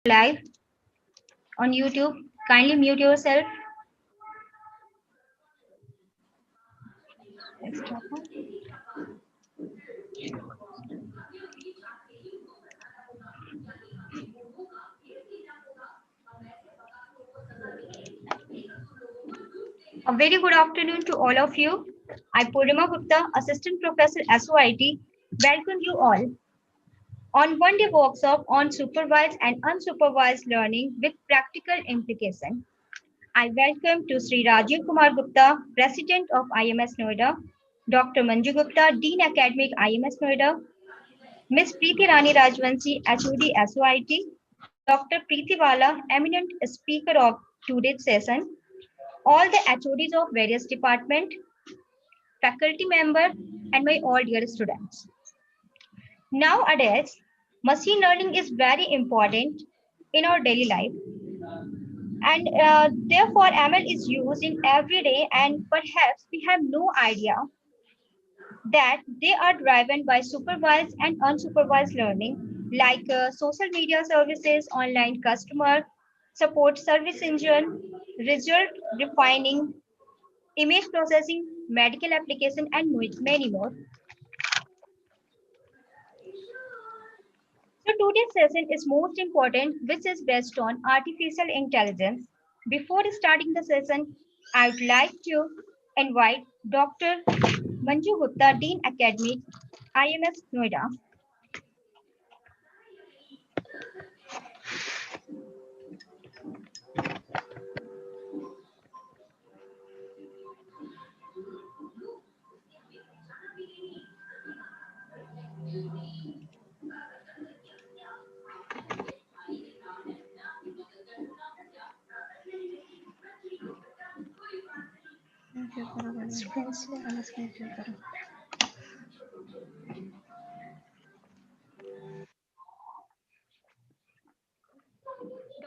live on YouTube. Kindly mute yourself. A very good afternoon to all of you. I, Purnima Gupta, Assistant Professor SOIT, welcome you all on one-day workshop on supervised and unsupervised learning with practical implication. I welcome to Sri Rajiv Kumar Gupta, President of IMS Noida, Dr. Manju Gupta, Dean Academic IMS Noida, Ms. Preeti Rani Rajvanshi, HOD SOIT, Dr. Preeti Bala, eminent speaker of today's session, all the HODs of various departments, faculty member, and my all dear students. Nowadays, machine learning is very important in our daily life, and therefore ML is used in every day, and perhaps we have no idea that they are driven by supervised and unsupervised learning, like social media services, online customer support service engine, result refining, image processing, medical application, and many more. So today's session is most important, which is based on artificial intelligence. Before starting the session, I'd like to invite Dr. Manju Gupta, Dean Academic, IMS Noida.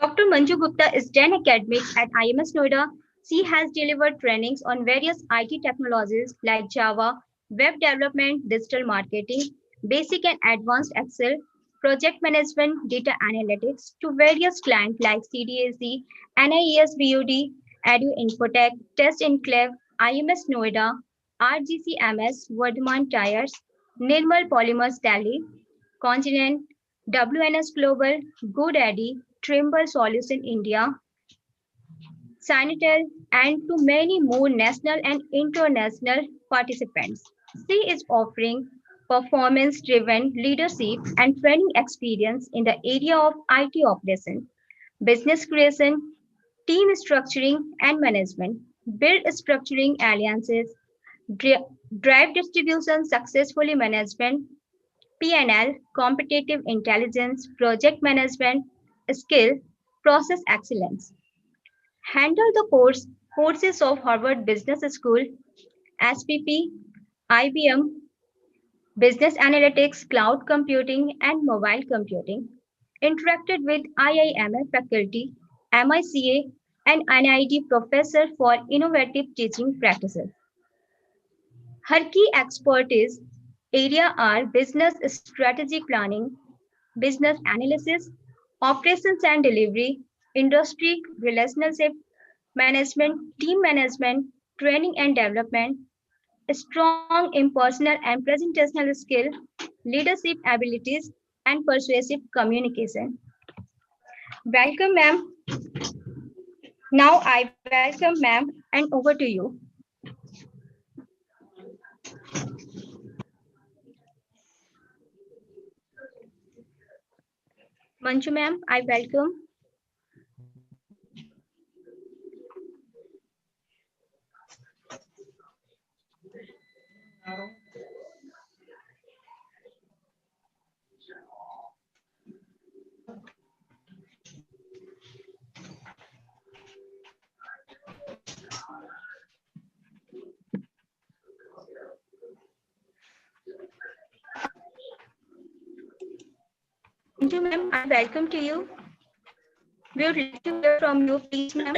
Dr. Manju Gupta is Dean Academic at IMS Noida. She has delivered trainings on various IT technologies like Java, web development, digital marketing, basic and advanced Excel, project management, data analytics to various clients like CDAC, NIES BUD, Edu Infotech, Test Enclave, IMS Noida, RGCMS, Vardhman Tires, Nirmal Polymers Delhi, Continent, WNS Global, GoDaddy, Trimble Solution India, Sanitel, and to many more national and international participants. C is offering performance driven leadership and training experience in the area of IT operation, business creation, team structuring and management, build structuring alliances, drive distribution successfully management, PNL, competitive intelligence, project management, skill, process excellence. Handle the courses of Harvard Business School, SPP, IBM, Business Analytics, Cloud Computing, and Mobile Computing. Interacted with IIML faculty, MICA, and NID professor for innovative teaching practices. Her key expertise area are business strategy planning, business analysis, operations and delivery, industry relationship management, team management, training and development, strong impersonal and presentational skill, leadership abilities, and persuasive communication. Welcome, ma'am. Now I welcome ma'am and over to you. Manju, ma'am, I welcome. Manju, ma'am, I welcome to you. We would like to hear from you, please, ma'am.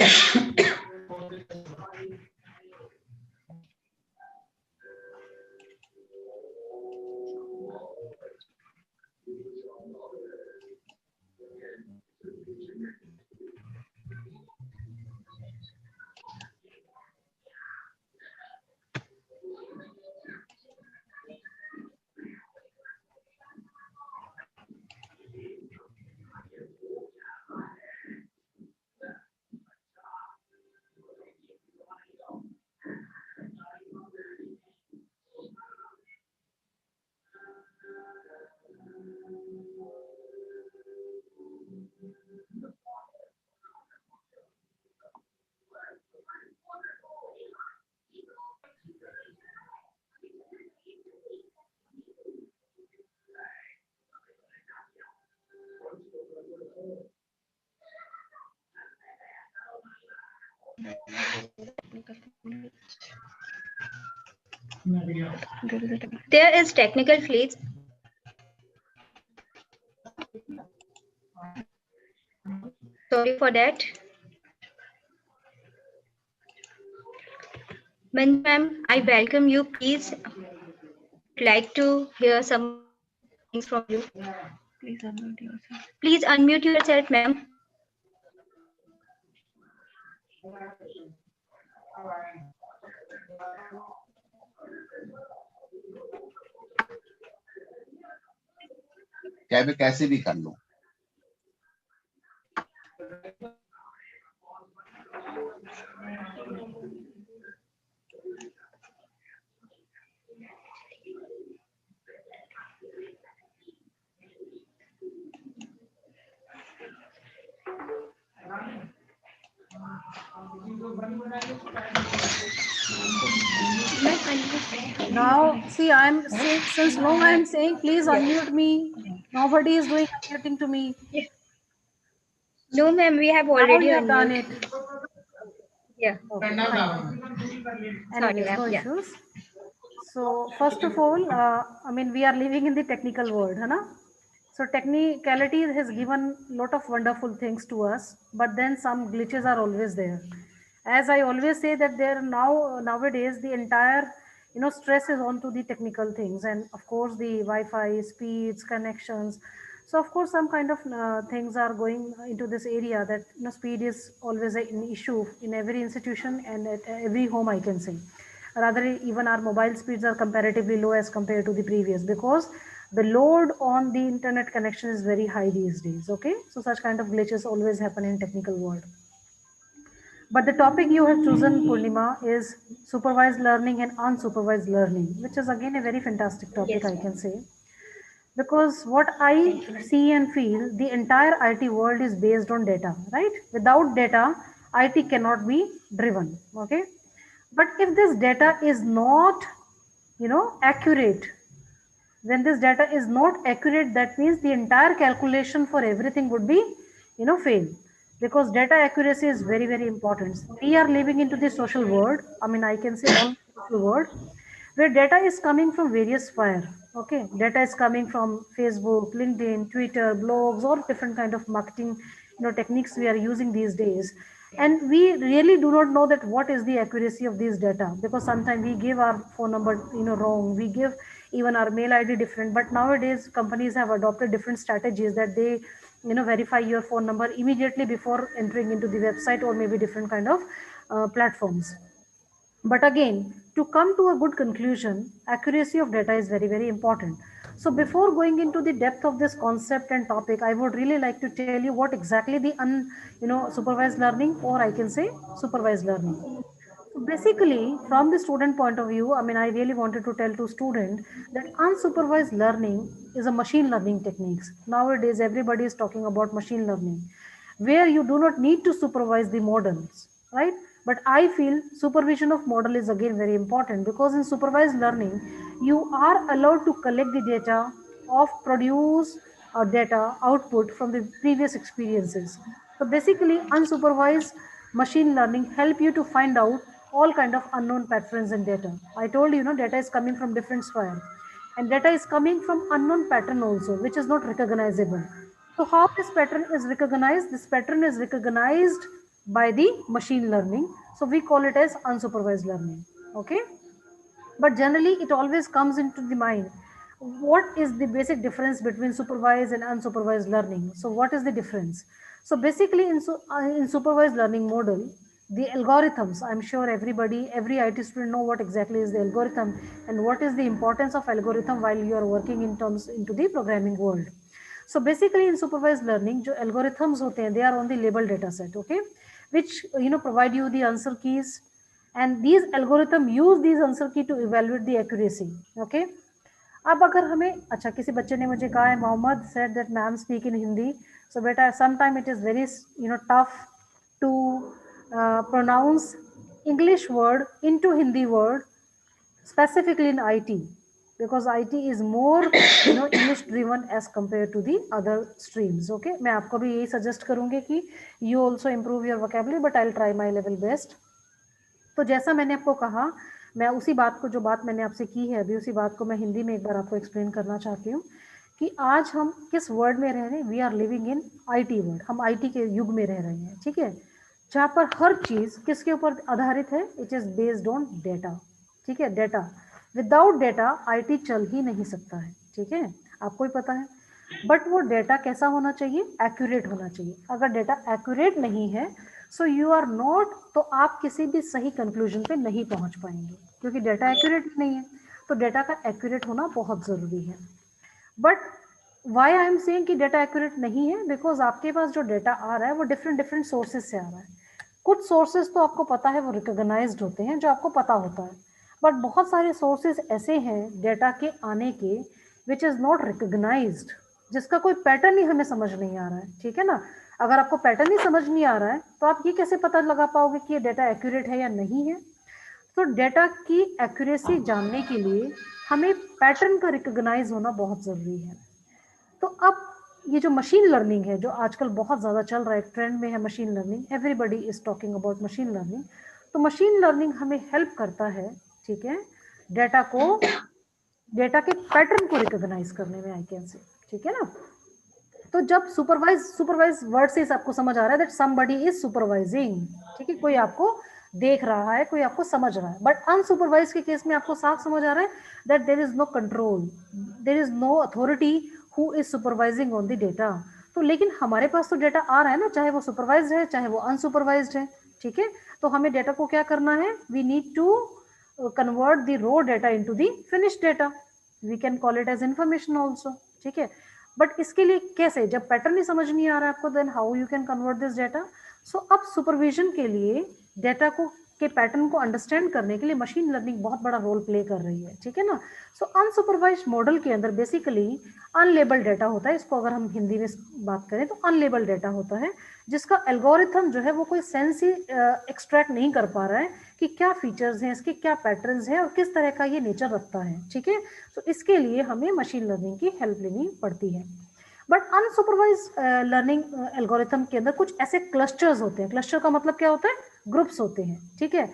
There is technical glitch. Sorry for that. Manju ma'am, I welcome you. Please, would like to hear some things from you. Please unmute yourself. Please unmute yourself, ma'am. क्या मैं कैसे भी कर लूं. Now, see, I'm saying, since long I'm saying, please unmute me. Nobody is doing unmuting to me. No, ma'am, we have Now already you have done unmuted. it. Yeah. Okay, fine. Anyways, Sorry, no yeah. issues. So first of all, I mean, we are living in the technical world, है ना? So technicality has given lot of wonderful things to us, but then some glitches are always there. As I always say that there nowadays the entire stress is onto the technical things, and of course the Wi-Fi speeds, connections. So of course some kind of things are going into this area that speed is always an issue in every institution and at every home, I can say. Rather, even our mobile speeds are comparatively low as compared to the previous, because the load on the internet connection is very high these days. Okay, so such kind of glitches always happen in technical world. But the topic you have chosen, Purnima, is supervised learning and unsupervised learning, which is again a very fantastic topic, Yes, I can say, because what I see and feel, the entire IT world is based on data, right? Without data, IT cannot be driven. Okay, but if this data is not accurate, when this data is not accurate, that means the entire calculation for everything would be fail, because data accuracy is very, very important. We are living into the social world, I mean, I can say all social world, where data is coming from various sphere. Okay, data is coming from Facebook, LinkedIn, Twitter, blogs, or different kind of marketing techniques we are using these days. And we really do not know that what is the accuracy of these data, because sometimes we give our phone number wrong, we give even our mail ID different. But nowadays companies have adopted different strategies that they verify your phone number immediately before entering into the website or maybe different kind of platforms. But again, to come to a good conclusion, accuracy of data is very, very important. So before going into the depth of this concept and topic, I would really like to tell you what exactly the supervised learning, or I can say supervised learning. So basically, from the student point of view, I mean, I really wanted to tell to student that unsupervised learning is a machine learning techniques. Nowadays, everybody is talking about machine learning, where you do not need to supervise the models, right? But I feel supervision of model is again very important, because in supervised learning, you are allowed to collect the data of produce data output from the previous experiences. So basically, unsupervised machine learning help you to find out all kind of unknown patterns in data. I told you, data is coming from different sphere, and data is coming from unknown pattern also, which is not recognizable. So how this pattern is recognized? This pattern is recognized by the machine learning. So we call it as unsupervised learning. Okay. But generally it always comes into the mind, what is the basic difference between supervised and unsupervised learning? So what is the difference? So basically in supervised learning model, the algorithms, I'm sure every IT student know what exactly is the algorithm and what is the importance of algorithm while you are working in terms into the programming world. So basically in supervised learning, जो algorithms होते हैं, they are on the labeled data set, okay, which provide you the answer keys, and these algorithm use these answer key to evaluate the accuracy. Okay, अब अगर हमें अच्छा किसी बच्चे ने मुझे कहा है, Mohammad said that ma'am speak in Hindi, so beta sometime it is very tough to pronounce English word into Hindi word, specifically in IT, because IT is more English driven as compared to the other streams. Okay, मैं आपको भी यही suggest करूँगी कि you also improve your vocabulary, but I'll try my level best. तो जैसा मैंने आपको कहा, मैं उसी बात को, जो बात मैंने आपसे की है अभी, उसी बात को मैं हिंदी में एक बार आपको एक्सप्लेन करना चाहती हूँ कि आज हम किस वर्ल्ड में रह रहे हैं। We are living in IT world, हम आईटी के युग में रह रहे हैं, ठीक है, जहाँ पर हर चीज़ किसके ऊपर आधारित है, it is based on data, ठीक है। डेटा, विदाउट डेटा आईटी चल ही नहीं सकता है, ठीक है, आपको ही पता है। बट वो डेटा कैसा होना चाहिए, एक्यूरेट होना चाहिए। अगर डेटा एक्यूरेट नहीं है, सो यू आर नॉट, तो आप किसी भी सही कंक्लूजन पे नहीं पहुंच पाएंगे, क्योंकि डेटा एक्यूरेट नहीं है। तो डेटा का एक्यूरेट होना बहुत ज़रूरी है। But why I am saying कि डेटा एक्यूरेट नहीं है, बिकॉज आपके पास जो डेटा आ रहा है वो डिफरेंट डिफरेंट सोर्सेज से आ रहा है। कुछ सोर्सेज तो आपको पता है वो रिकॉग्नाइज्ड होते हैं, जो आपको पता होता है, बट बहुत सारे सोर्सेज ऐसे हैं डेटा के आने के विच इज़ नॉट रिकॉग्नाइज्ड, जिसका कोई पैटर्न ही हमें समझ नहीं आ रहा है, ठीक है ना। अगर आपको पैटर्न ही समझ नहीं आ रहा है तो आप ये कैसे पता लगा पाओगे कि ये डेटा एक्यूरेट है या नहीं है। तो डेटा की एक्यूरेसी जानने के लिए हमें पैटर्न का रिकॉग्नाइज होना बहुत ज़रूरी है। तो अब ये जो मशीन लर्निंग है, जो आजकल बहुत ज़्यादा चल रहा है, ट्रेंड में है machine learning, everybody is talking about machine learning. तो मशीन लर्निंग हमें हेल्प करता है, ठीक है, डेटा को, डेटा के पैटर्न को रिकॉग्नाइज करने में, आई कैन से, ठीक है ना। तो जब सुपरवाइज वर्ड से आपको समझ आ रहा है दैट समबडी इज सुपरवाइजिंग, ठीक है, कोई आपको देख रहा है, कोई आपको समझ रहा है। बट अनसुपरवाइज के केस में आपको साफ समझ आ रहा है that there is no control, there is no authority who is supervising on the data. तो लेकिन हमारे पास तो डेटा आ रहा है ना, चाहे वो सुपरवाइज है चाहे वो अनसुपरवाइज है, ठीक है। तो हमें डेटा को क्या करना है, we need to convert the raw data into the finished data, we can call it as information also, ठीक है। बट इसके लिए कैसे, जब पैटर्न ही समझ नहीं आ रहा है आपको, then how you can convert this data. So अब सुपरविजन के लिए डेटा को के पैटर्न को अंडरस्टैंड करने के लिए मशीन लर्निंग बहुत बड़ा रोल प्ले कर रही है, ठीक है ना। सो अनसुपरवाइज मॉडल के अंदर बेसिकली अनलेबल्ड डेटा होता है, इसको अगर हम हिंदी में बात करें तो अनलेबल्ड डेटा होता है, जिसका एल्गोरिथम जो है वो कोई सेंस ही एक्सट्रैक्ट नहीं कर पा रहा है कि क्या फीचर्स हैं इसके, क्या पैटर्न्स हैं और किस तरह का ये नेचर रखता है, ठीक है। तो इसके लिए हमें मशीन लर्निंग की हेल्प लेनी पड़ती है। बट अनसुपरवाइज लर्निंग एल्गोरिथम के अंदर कुछ ऐसे क्लस्टर्स होते हैं, क्लस्टर का मतलब क्या होता है, ग्रुप्स होते हैं, ठीक है,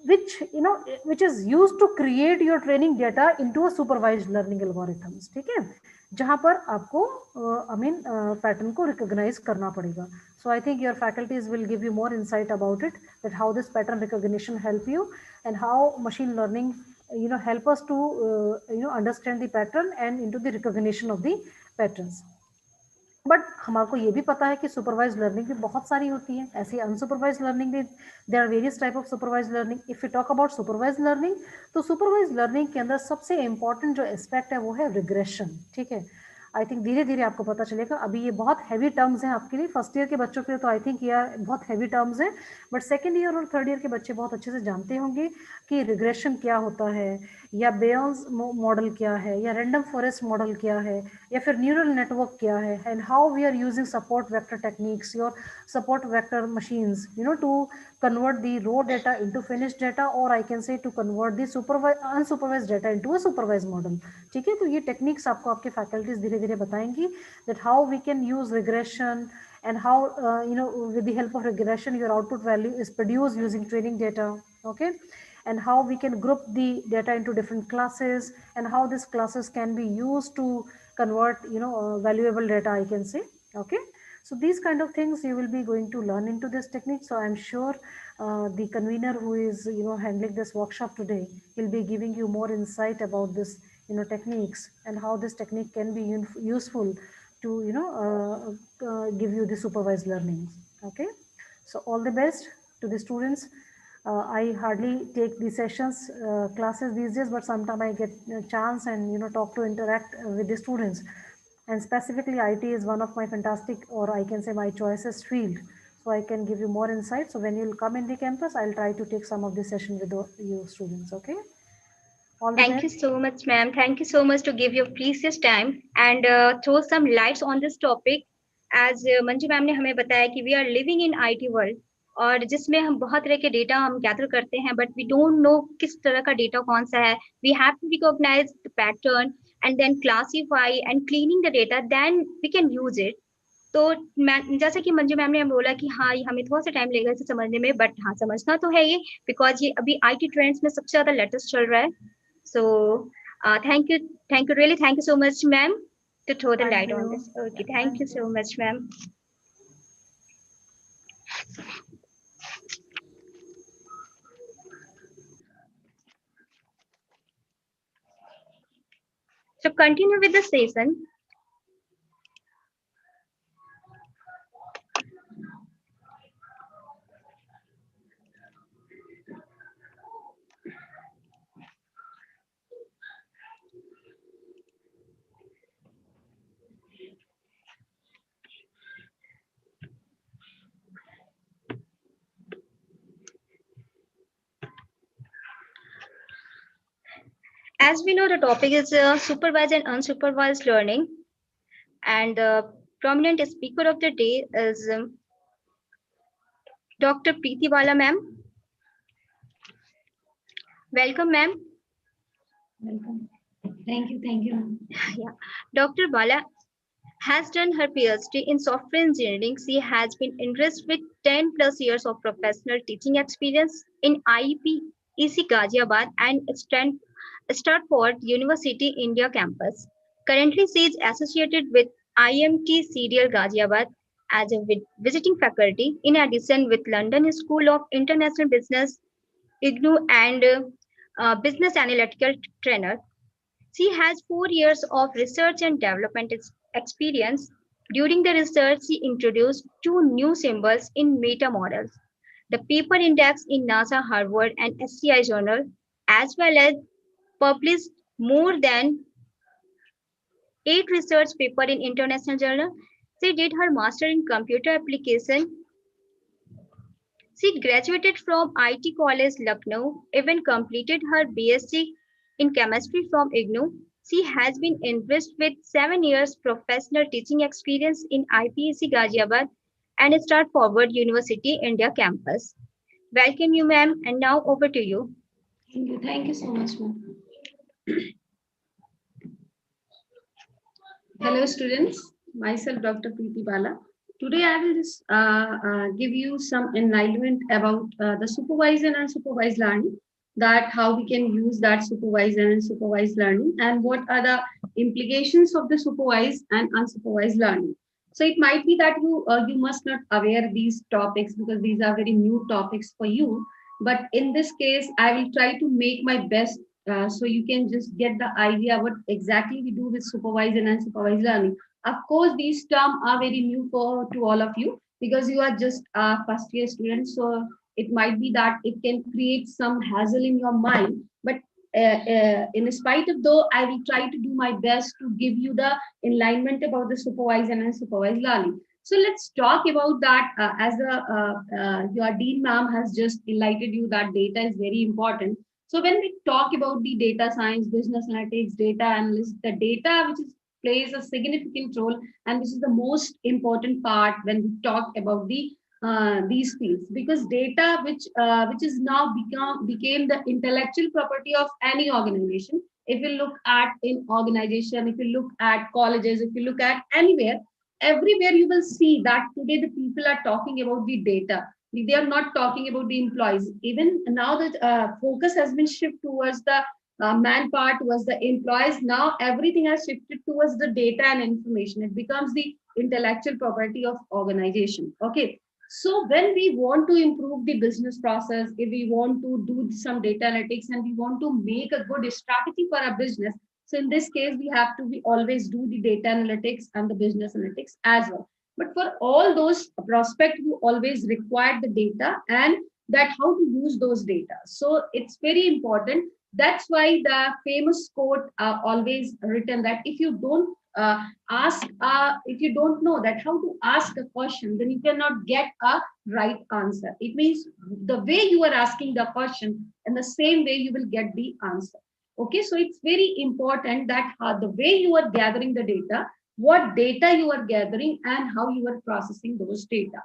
which is used to create your training data into a supervised learning algorithms, ठीक है, जहां पर आपको पैटर्न को रिकॉग्नाइज करना पड़ेगा। So I think your faculties will give you more insight about it, that how this pattern recognition help you and how machine learning help us to understand the pattern and into the recognition of the patterns. But हमारे को ये भी पता है कि supervise learning भी बहुत सारी होती है, ऐसी अनसुपरवाइज लर्निंग भी, there are various type of supervised learning. If you talk about supervised learning, तो सुपरवाइज लर्निंग के अंदर सबसे इंपॉर्टेंट जो एस्पेक्ट है वो है रिग्रेशन, ठीक है। आई थिंक धीरे धीरे आपको पता चलेगा, अभी ये बहुत हैवी टर्म्स हैं आपके लिए, फर्स्ट ईयर के बच्चों के लिए तो आई थिंक ये बहुत हैवी टर्म्स हैं, बट सेकेंड ईयर और थर्ड ईयर के बच्चे बहुत अच्छे से जानते होंगे कि रिग्रेशन क्या होता है, या बेयर्स मॉडल क्या है, या रैंडम फॉरेस्ट मॉडल क्या है, या फिर न्यूरल नेटवर्क क्या है, and how we are using support vector techniques, your support vector machines, to convert the raw data into finished data, or I can say to convert the unsupervised data into a supervised model, ठीक है। तो ये techniques आपको आपके faculties धीरे धीरे बताएंगी, that how we can use regression and how with the help of regression your output value is produced using training data, okay, and how we can group the data into different classes and how these classes can be used to convert valuable data, I can say, okay. So these kind of things you will be going to learn into this technique. So I'm sure the convener who is handling this workshop today will be giving you more insight about this techniques and how this technique can be useful to give you the supervised learning, okay. So all the best to the students. I hardly take the sessions classes these days, but sometimes I get a chance and talk to interact with the students. And specifically IT is one of my fantastic, or I can say my choicest field, so I can give you more insight. So when you'll come in the campus, I'll try to take some of the session with you students, okay. All the Thank you best. so much, ma'am. Thank you so much to give your precious time and throw some lights on this topic. As Manju ma'am ने हमें बताया कि we are living in IT world और जिसमें हम बहुत तरह के डेटा हम गैदर करते हैं, बट वी डोंट नो किस तरह का डेटा कौन सा है. We have to recognise the pattern and then classify and cleaning the data, then we can use it. तो जैसा कि मंजू मैम ने बोला कि हाँ ये हमें थोड़ा सा टाइम लगेगा इसे समझने में, बट हाँ समझना तो है ये, बिकॉज ये अभी आईटी ट्रेंड्स में सबसे ज्यादा लेटेस्ट चल रहा है. So thank you really, thank you so much ma'am to throw the Thank light on you. this. Okay, Yeah, thank you so you. much, ma'am. So continue with the session. As we know, the topic is supervised and unsupervised learning, and the prominent speaker of the day is Dr. Preeti Bala, ma'am. Welcome, ma'am. Welcome. Thank you. Thank you. Yeah, Dr. Bala has done her PhD in software engineering. She has been enriched with 10 plus years of professional teaching experience in IEP Ghaziabad and Stanford University India campus. Currently, she is associated with IMT Serial Ghaziabad as a visiting faculty, in addition with London School of International Business, IGNU, and Business Analytical Trainer. She has 4 years of research and development experience. During the research, she introduced two new symbols in meta models, the paper index in NASA, Harvard, and SCI journal, as well as published more than 8 research papers in international journal. She did her master in computer application. She graduated from IT College Lucknow, even completed her BSc in chemistry from IGNU. She has been enriched with 7 years professional teaching experience in IPEC Ghaziabad and Stanford University India campus. Welcome you, ma'am, and now over to you. Thank you. Thank you so much, ma'am. Hello, students. Myself, Dr. Preeti Bala. Today, I will just give you some enlightenment about the supervised and unsupervised learning, that how we can use that supervised and unsupervised learning, and what are the implications of the supervised and unsupervised learning. So it might be that you must not aware these topics because these are very new topics for you. But in this case, I will try to make my best so you can just get the idea what exactly we do with supervised and unsupervised learning. Of course, these terms are very new for to all of you because you are just first year students. So it might be that it can create some hassle in your mind. But in spite of though, I will try to do my best to give you the enlightenment about the supervised and unsupervised learning. So let's talk about that as your dean ma'am has just enlightened you that data is very important. So when we talk about the data science, business analytics, data analyst, the data which is plays a significant role, and this is the most important part when we talk about these fields, because data which is now became the intellectual property of any organization. If you look at in organization, if you look at colleges, if you look at anywhere, everywhere you will see that today the people are talking about the data. They are not talking about the employees. Even now that focus has been shifted towards the man part, towards the employees. Now everything has shifted towards the data and information. It becomes the intellectual property of organization. Okay. So when we want to improve the business process, if we want to do some data analytics and we want to make a good strategy for our business, so in this case, we have to we always do the data analytics and the business analytics as well. But for all those prospects, you always require the data and that how to use those data. So it's very important. That's why the famous quote always written that if you don't if you don't know that how to ask a question, then you cannot get a right answer. It means the way you are asking the question, and the same way you will get the answer. Okay, so it's very important that the way you are gathering the data, what data you are gathering, and how you are processing those data.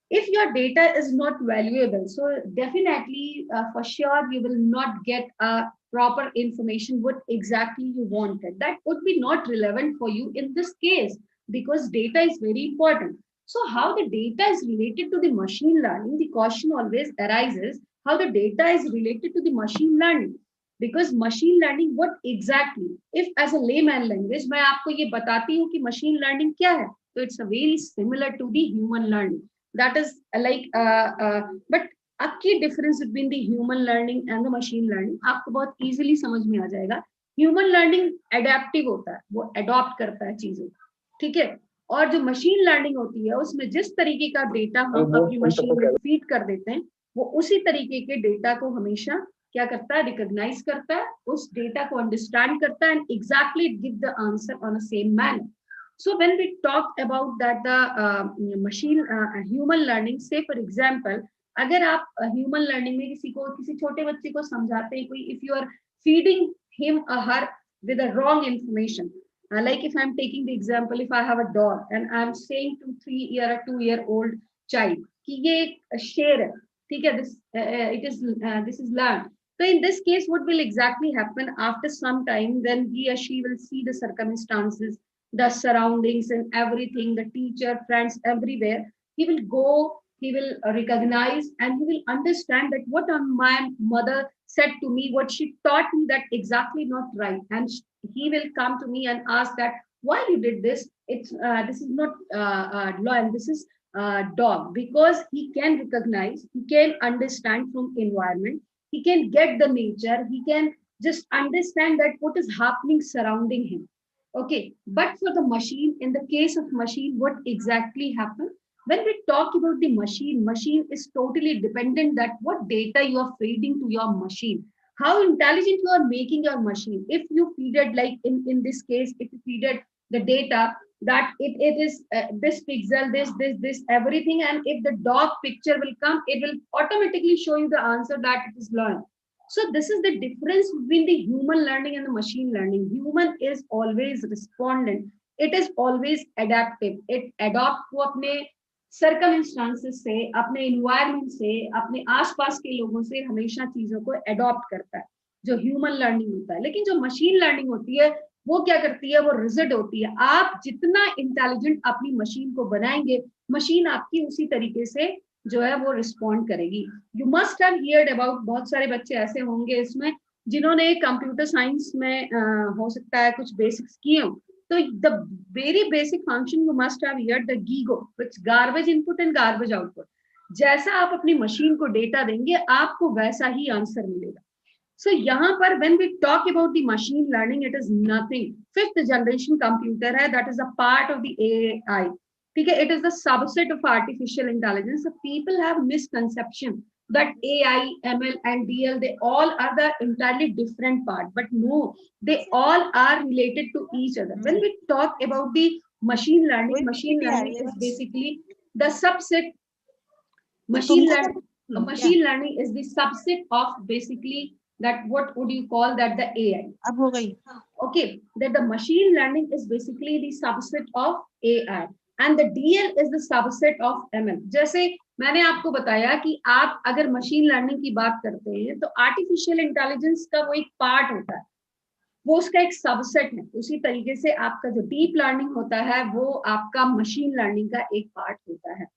If your data is not valuable, so definitely for sure you will not get a proper information what exactly you wanted. That would be not relevant for you in this case. because data is very important. So how the data is related to the machine learning, the question always arises, how the data is related to the machine learning. Because machine learning, what exactly? If as a layman language, मैं आपको ये बताती हूँ कि machine learning क्या है, so it's a very similar to the human learning. That is but अब की difference between the human learning and the machine learning आपको बहुत easily समझ में आ जाएगा. Human learning adaptive होता है, वो adopt करता है चीजों, ठीक है. और जो मशीन लर्निंग होती है उसमें जिस तरीके का डेटा हम अपनी मशीन में फीड कर देते हैं, वो उसी तरीके के डेटा को हमेशा क्या करता है, रिकॉग्नाइज करता है, उस डेटा को अंडरस्टैंड करता है and exactly give the answer on a same manner. So when we talk about that the machine human learning, say for example, अगर आप human learning में किसी छोटे बच्चे को समझाते हैं कोई, if you are feeding him or her with a wrong information, like if I'm taking the example, if I have a dog and I'm saying to 3-year or 2-year-old child कि ये एक शेर है, ठीक है, this is learned. So in this case, what will exactly happen after some time, then he or she will see the circumstances, the surroundings and everything, the teacher, friends, everywhere. He will go, he will recognize and he will understand that what my mother said to me, what she taught me, that exactly not right. And he will come to me and ask that, why you did this? It's this is not law and this is dog, because he can recognize, he can understand from environment, he can get the nature, he can just understand that what is happening surrounding him. Okay, but for the machine, in the case of machine, what exactly happens? When we talk about the machine is totally dependent that what data you are feeding to your machine, how intelligent you are making your machine. If you feed it, like in this case, if you feed it the data that it is this pixel, this everything, and if the dog picture will come, it will automatically show you the answer that it is learned. So this is the difference between the human learning and the machine learning. Human is always respondent. It is always adaptive. It adopts को अपने circumstances से, अपने environment से, अपने आसपास के लोगों से हमेशा चीजों को adopt करता है, जो human learning होता है. लेकिन जो machine learning होती है, वो क्या करती है, वो रिजिड होती है. आप जितना इंटेलिजेंट अपनी मशीन को बनाएंगे, मशीन आपकी उसी तरीके से जो है वो रिस्पॉन्ड करेगी. You must have heard about, बहुत सारे बच्चे ऐसे होंगे इसमें जिन्होंने कंप्यूटर साइंस में हो सकता है कुछ बेसिक्स किए हो. तो the very basic function you must have heard the GIGO, which garbage input and garbage output. जैसा आप अपनी मशीन को डेटा देंगे, आपको वैसा ही आंसर मिलेगा. So यहाँ पर when we talk about the machine learning, it is nothing. 5th generation computer है, that is a part of the AI. ठीक है, it is the subset of artificial intelligence. So people have misconception that AI, ML and DL, they all are the entirely different part. But no, they all are related to each other. When we talk about the machine learning is basically the subset. Machine learning is the subset of basically that, what would you call that, the AI. अब हो गई. Okay, that the machine learning is basically the subset of AI and the DL is the subset of ML. जैसे मैंने आपको बताया कि आप अगर मशीन लर्निंग की बात करते हैं तो आर्टिफिशियल इंटेलिजेंस का वो एक पार्ट होता है, वो उसका एक सबसेट है. उसी तरीके से आपका जो डीप लर्निंग होता है वो आपका मशीन लर्निंग का एक पार्ट होता है.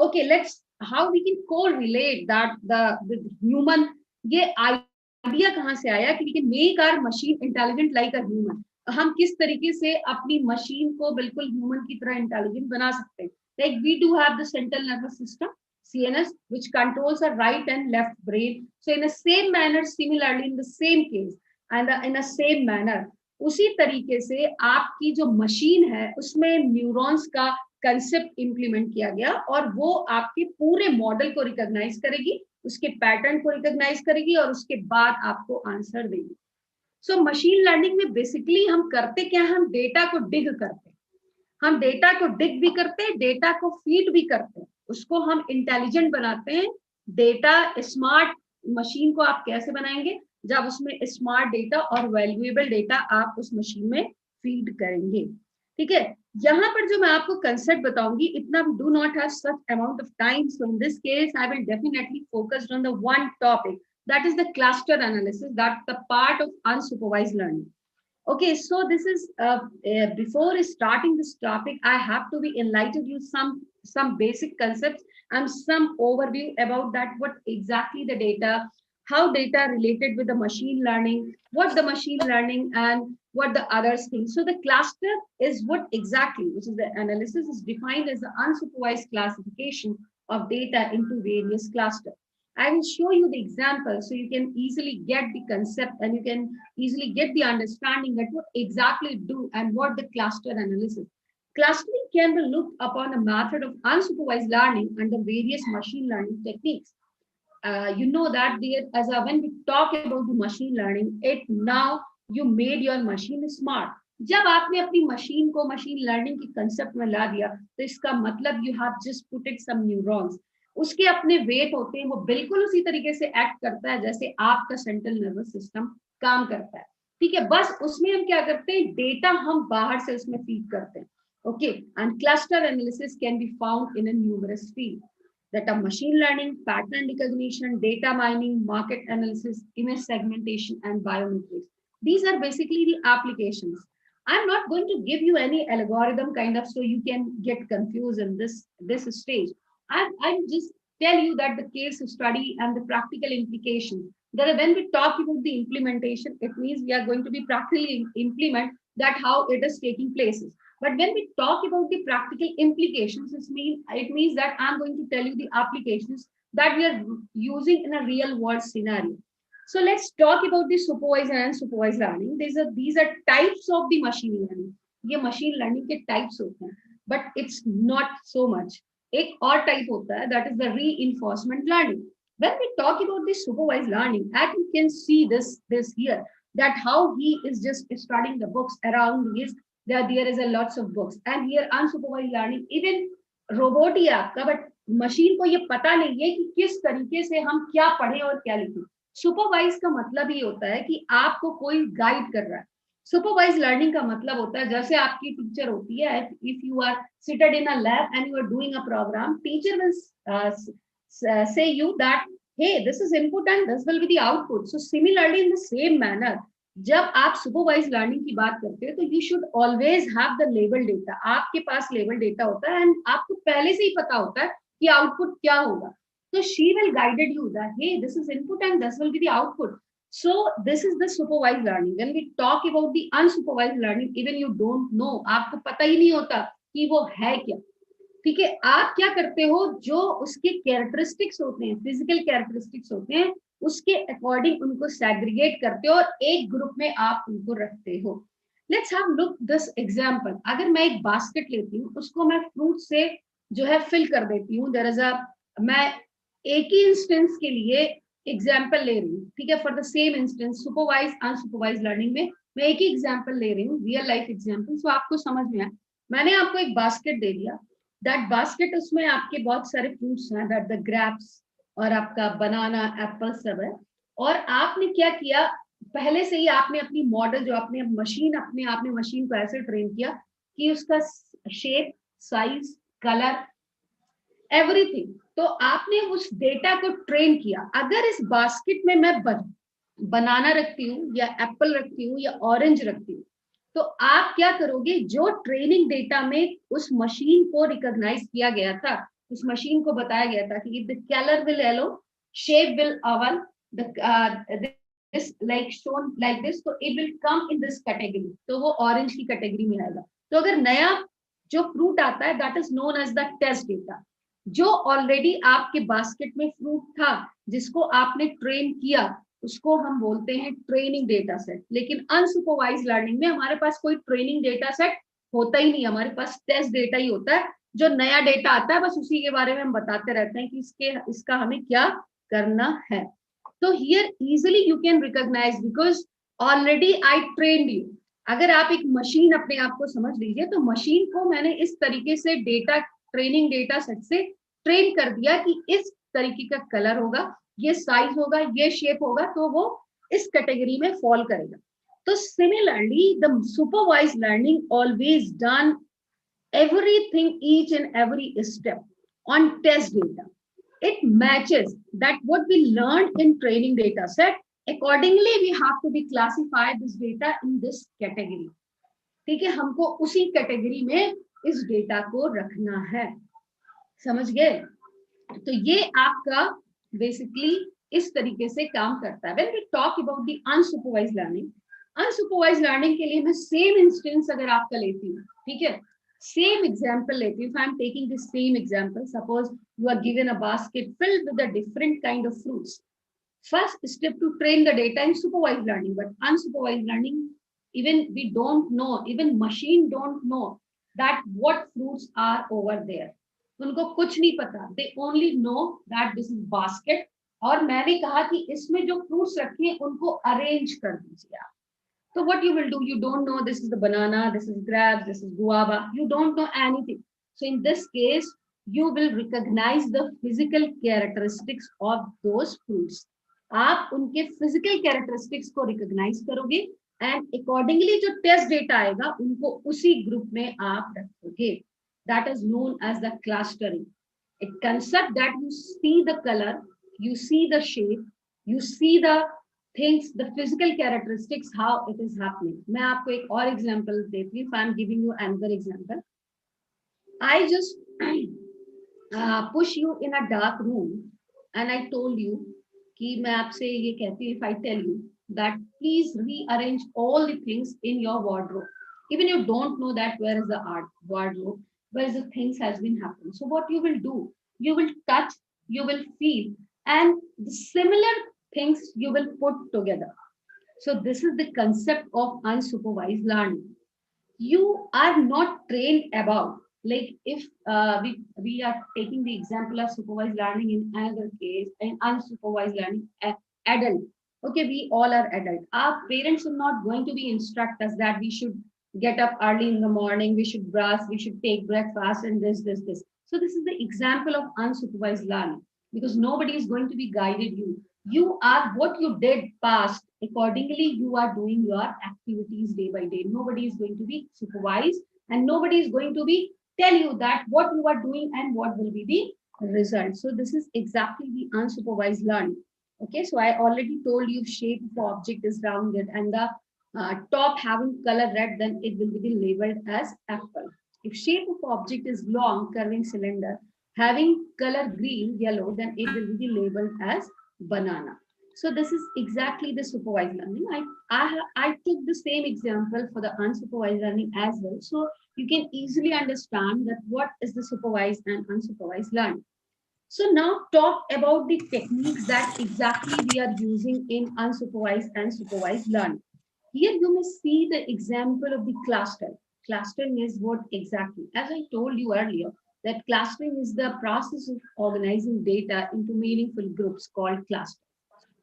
Okay, let's how we can correlate that the human. ये आइडिया कहाँ से आया कि we can make our machine intelligent like a human. हम किस तरीके से अपनी मशीन को बिल्कुल ह्यूमन की तरह इंटेलिजेंट बना सकते हैं. Like we do have the central nervous system CNS which controls the right and left brain. So in the same manner, similarly in the same case and in the same manner, उसी तरीके से आपकी जो machine है उसमें neurons का concept implement किया गया और वो आपके पूरे मॉडल को रिकॉग्नाइज करेगी, उसके पैटर्न को रिकॉग्नाइज करेगी और उसके बाद आपको आंसर देगी. सो मशीन लर्निंग में बेसिकली हम करते क्या, हम डेटा को डिग करते हैं. हम डेटा को डिग भी करते हैं, डेटा को फीड भी करते हैं, उसको हम इंटेलिजेंट बनाते हैं. डेटा स्मार्ट मशीन को आप कैसे बनाएंगे, जब उसमें स्मार्ट डेटा और वैल्यूएबल डेटा आप उस मशीन में फीड करेंगे. ठीक है, यहाँ पर जो मैं आपको कंसेप्ट बताऊंगी, इतना do not have such amount of time, so in this case I will definitely focused on the one topic, that is the cluster analysis, that's the part of unsupervised learning. Okay, so this is before starting this topic, I have to be enlightened you some basic concepts and some overview about that. What exactly the data, how data related with the machine learning, what the machine learning and what the others think. So the cluster is what exactly, which is the analysis is defined as the unsupervised classification of data into various clusters. I will show you the example so you can easily get the concept and you can easily get the understanding that what exactly do and what the cluster analysis. Clustering can be looked upon a method of unsupervised learning under various machine learning techniques. You know that there, when we talk about the machine learning, it now you made your machine smart. जब आपने अपनी machine को machine learning के concept में ला दिया तो इसका मतलब you have just put it some neurons, उसके अपने वेट होते हैं, वो बिल्कुल उसी तरीके से एक्ट करता है जैसे आपका सेंट्रल नर्वस सिस्टम काम करता है, ठीक है। बस उसमें हम क्या करते हैं, डेटा हम बाहर से उसमें फीड करते हैं, okay. And cluster analysis can be found in a numerous field that are machine learning, pattern recognition, data mining, market analysis, image segmentation, and biometrics. These are basically the applications. I'm not going to give you any algorithm kind of so you can get confused in this stage. I'm just tell you that the case study and the practical implications. That when we talk about the implementation, it means we are going to be practically implement that how it is taking places. But when we talk about the practical implications, it means that I'm going to tell you the applications that we are using in a real world scenario. So let's talk about the supervised and unsupervised learning. These are types of the machine learning. ये machine learning के types होते हैं, but it's not so much. एक और type होता है, that is the reinforcement learning. When we talk about the supervised learning, and you can see this here, that how he is just studying the books around his. There is a lots of books and here unsupervised learning even robot ही आपका, but machine को ये पता नहीं है कि किस तरीके से हम क्या पढ़ें और क्या लिखें। सुपरवाइज का मतलब ये होता है कि आपको कोई गाइड कर रहा है। सुपरवाइज लर्निंग का मतलब होता है जैसे आपकी टीचर होती है, if you are seated in a lab and you are doing a program, teacher will say you that hey, this is input and this will be the output. So similarly in the same manner, जब आप supervise learning की बात करते हैं तो you should always have the label data. आपके पास label data होता है एंड आपको पहले से ही पता होता है कि आउटपुट क्या होगा। तो she will guided you that hey this is input and this will be the output. So this is the supervised learning. When we talk about the unsupervised learning, even you don't know, आपको पता ही नहीं होता कि वो है क्या, ठीक है। आप क्या करते हो, जो उसके कैरेक्टरिस्टिक्स होते हैं, फिजिकल कैरेक्टरिस्टिक्स होते हैं, उसके अकॉर्डिंग उनको सैग्रीगेट करते हो और एक ग्रुप में आप उनको रखते हो। Let's have look this example. अगर मैं एक बास्केट लेती हूँ, उसको मैं फ्रूट से जो है फिल कर देती हूँ। देयर इज अ, मैं एक ही इंस्टेंस के लिए एग्जांपल ले रही हूँ, ठीक है, for the same instance. Supervised unsupervised learning में मैं एक ही एग्जांपल ले रही हूँ, रियल लाइफ एग्जांपल, सो आपको समझ में आए। मैंने आपको एक बास्केट दे दिया, दैट बास्केट, उसमें आपके बहुत सारे फ्रूट्स हैं, दैट द ग्रेप्स और आपका बनाना, एप्पल सब है। और आपने क्या किया, पहले से ही आपने अपनी मॉडल जो आपने मशीन आपने मशीन को ऐसे ट्रेन किया कि उसका शेप, साइज, कलर, एवरीथिंग, तो आपने उस डेटा को ट्रेन किया। अगर इस बास्केट में मैं बनाना रखती हूँ या एप्पल रखती हूँ या ऑरेंज रखती हूँ, तो आप क्या करोगे, जो ट्रेनिंग डेटा में उस मशीन को रिकॉग्नाइज किया गया था, उस मशीन को बताया गया था कि the colour will yellow, shape will oval, this like shown like this, तो it will come in this category, तो वो ऑरेंज की कैटेगरी में आएगा। तो अगर नया जो फ्रूट आता है, that is known as the test data. जो ऑलरेडी आपके बास्केट में फ्रूट था, जिसको आपने ट्रेन किया, उसको हम बोलते हैं ट्रेनिंग डेटा सेट। लेकिन अनसुपरवाइज लर्निंग में हमारे पास कोई ट्रेनिंग डेटा सेट होता ही नहीं, हमारे पास टेस्ट डेटा ही होता है। जो नया डेटा आता है, बस उसी के बारे में हम बताते रहते हैं कि इसका हमें क्या करना है। तो here easily you can recognise because already I trained you. अगर आप एक मशीन अपने आप को समझ लीजिए, तो मशीन को मैंने इस तरीके से डेटा, ट्रेनिंग डेटा सेट से ट्रेन कर दिया कि इस तरीके का कलर होगा, ये साइज होगा, ये शेप होगा, तो वो इस कैटेगरी में फॉल करेगा। तो similarly the supervised learning always done everything, each and every step on test data. It matches that what we learned in training data set, Accordingly, we have to be classify this data in this category. ठीक है, हमको उसी category में इस data को रखना है, समझ गए? तो ये आपका बेसिकली इस तरीके से काम करता है. When we talk about the unsupervised learning के लिए मैं सेम इंस्टेंस अगर आपका लेती हूँ, ठीक है, सेम एग्जाम्पल लेती हूँ. If I am taking the same example, suppose you are given a basket filled with a different kind of fruits. First step to train the data in supervised learning, but unsupervised learning, even we don't know, even machine don't know that what fruits are over there. उनको कुछ नहीं पता. They only know that this is basket. और मैंने कहा कि इसमें जो fruits रखे हैं उनको arrange कर दीजिए आप. So what you will do, you don't know this is the banana, this is grapes, this is guava. You don't know anything. So in this case, you will recognize the physical characteristics of those fruits. आप उनके physical characteristics को recognise करोगे and accordingly जो test data आएगा उनको उसी group में आप रखोगे. That is known as the clustering. It concept that you see the colour, you see the shape, you see the things, the physical characteristics, how it is happening. मैं आपको एक और एग्जांपल देती हूं. I am giving you another example. I just push you in a dark room and I told you कि मैं आपसे ये कहती हूँ, if I tell you that please rearrange all the things in your wardrobe, even you don't know that where is the wardrobe, where is the things has been happening. So what you will do, you will touch, you will feel, and the similar things you will put together. So this is the concept of unsupervised learning. You are not trained about, like if we are taking the example of supervised learning in another case and unsupervised learning, adult. Okay, we all are adult. Our parents are not going to be instruct us that we should get up early in the morning, we should brush, we should take breakfast and this. So this is the example of unsupervised learning, because nobody is going to be guided you. You are what you did past. Accordingly, you are doing your activities day by day. Nobody is going to be supervised and nobody is going to be tell you that what you are doing and what will be the result. So this is exactly the unsupervised learning. Okay, so I already told you shape of object is rounded and the top having color red, then it will be labeled as apple. If shape of object is long curving cylinder having color green, yellow, then it will be labeled as banana. So this is exactly the supervised learning. I took the same example for the unsupervised learning as well. So you can easily understand that what is the supervised and unsupervised learning. So now talk about the techniques that exactly we are using in unsupervised and supervised learning. Here you may see the example of the cluster. Clustering is what exactly? As I told you earlier, that clustering is the process of organizing data into meaningful groups called clusters.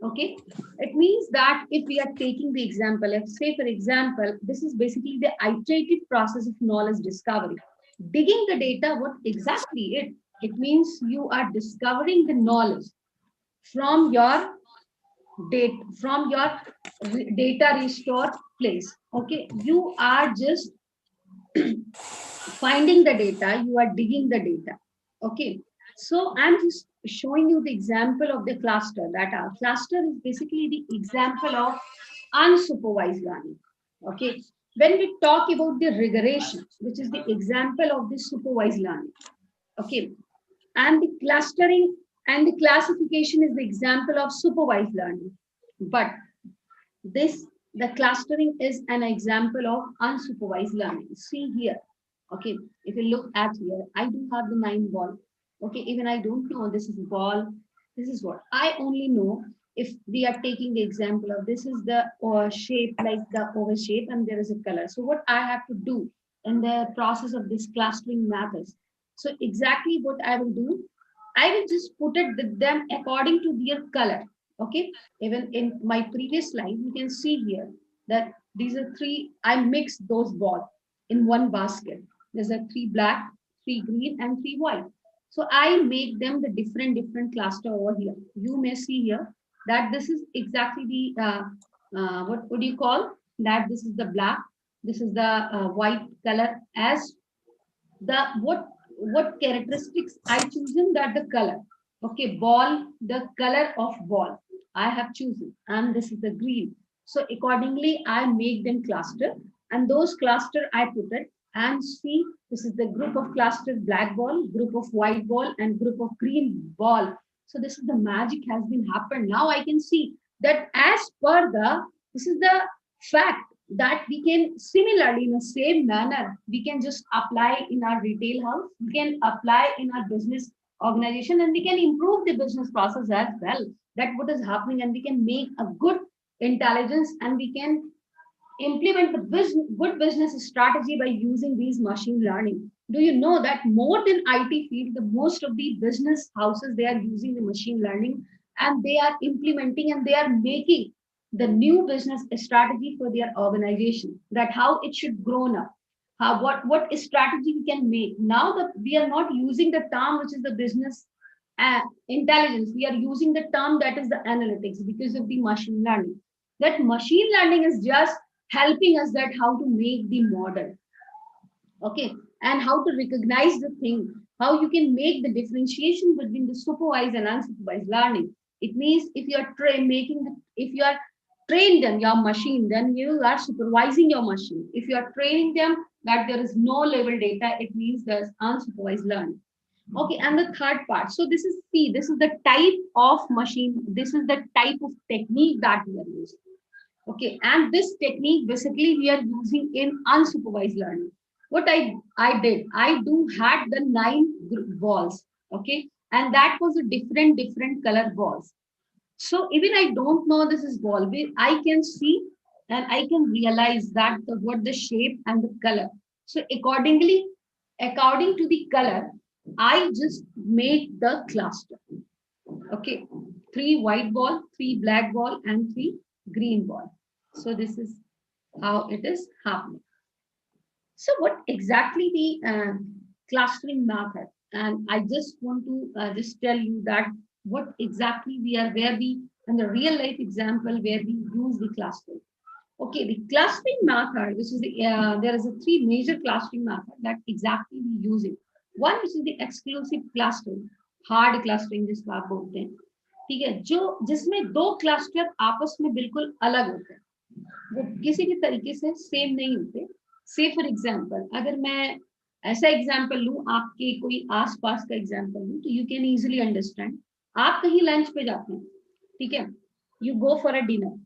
Okay, it means that if we are taking the example, let's say for example, this is basically the iterative process of knowledge discovery. Digging the data, what exactly it means you are discovering the knowledge from your data restore place. Okay, you are just finding the data, you are digging the data. Okay, so I'm just showing you the example of the cluster. That our cluster is basically the example of unsupervised learning. Okay, when we talk about the regression, which is the example of the supervised learning. Okay, and the clustering and the classification is the example of supervised learning. But the clustering is an example of unsupervised learning. See here. Okay, if you look at here, I do have the 9 ball. Okay, even I don't know this is ball. This is what I only know if we are taking the example of this is the shape like the oval shape and there is a color. So what I have to do in the process of this clustering methods. So exactly what I will do, I will just put it with them according to their color. Okay, even in my previous slide, you can see here that these are 3, I mixed those balls in one basket. There's a 3 black, 3 green and 3 white. So I make them the different cluster over here. You may see here that this is exactly the, what would you call that? This is the black, this is the white color as the, what characteristics I chosen that the color. Okay, ball, the color of ball. I have chosen, and this is the green. So accordingly, I make them cluster, and those cluster I put it and see this is the group of cluster black ball, group of white ball, and group of green ball. So this is the magic has been happened. Now I can see that as per the this is the fact that we can similarly in the same manner we can just apply in our retail house, we can apply in our business organization, and we can improve the business process as well. That what is happening, and we can make a good intelligence, and we can implement the good business strategy by using these machine learning. Do you know that more than IT field, the most of the business houses they are using the machine learning, and they are implementing and they are making the new business strategy for their organization, that how it should grow up, how what strategy we can make. Now that we are not using the term which is the business intelligence, we are using the term that is the analytics because of the machine learning. That machine learning is just helping us that how to make the model, okay, and how to recognize the thing, how you can make the differentiation between the supervised and unsupervised learning. It means if you are if you are trained them your machine, then you are supervising your machine. If you are training them that there is no label data, it means there's unsupervised learning. Okay, and the third part, so this is see, this is the type of machine, this is the type of technique that we are using. Okay, and this technique basically we are using in unsupervised learning. What I did, I do had the 9 balls, okay, and that was a different color balls. So even I don't know this is ball, I can see and I can realize that what the shape and the color. So accordingly, according to the color, I just make the cluster. Okay, 3 white ball, 3 black ball, and 3 green ball. So this is how it is happening. So what exactly the clustering method? And I just want to just tell you that what exactly we are, where we, in the real life example where we use the clustering. Okay, the clustering method, which is the, there is a 3 major clustering method that exactly we use it. One which is the exclusive clustering, hard clustering जिसको आप बोलते हैं, ठीक है, जो जिसमें 2 cluster आपस में बिल्कुल अलग होते हैं, वो किसी भी तरीके से सेम नहीं होते. से फॉर एग्जांपल अगर मैं ऐसा एग्जांपल लूं, आपके कोई आसपास का एग्जांपल लूं, तो यू कैन इजीली अंडरस्टैंड. आप कहीं लंच पे जाते हैं, ठीक है, you go for a dinner,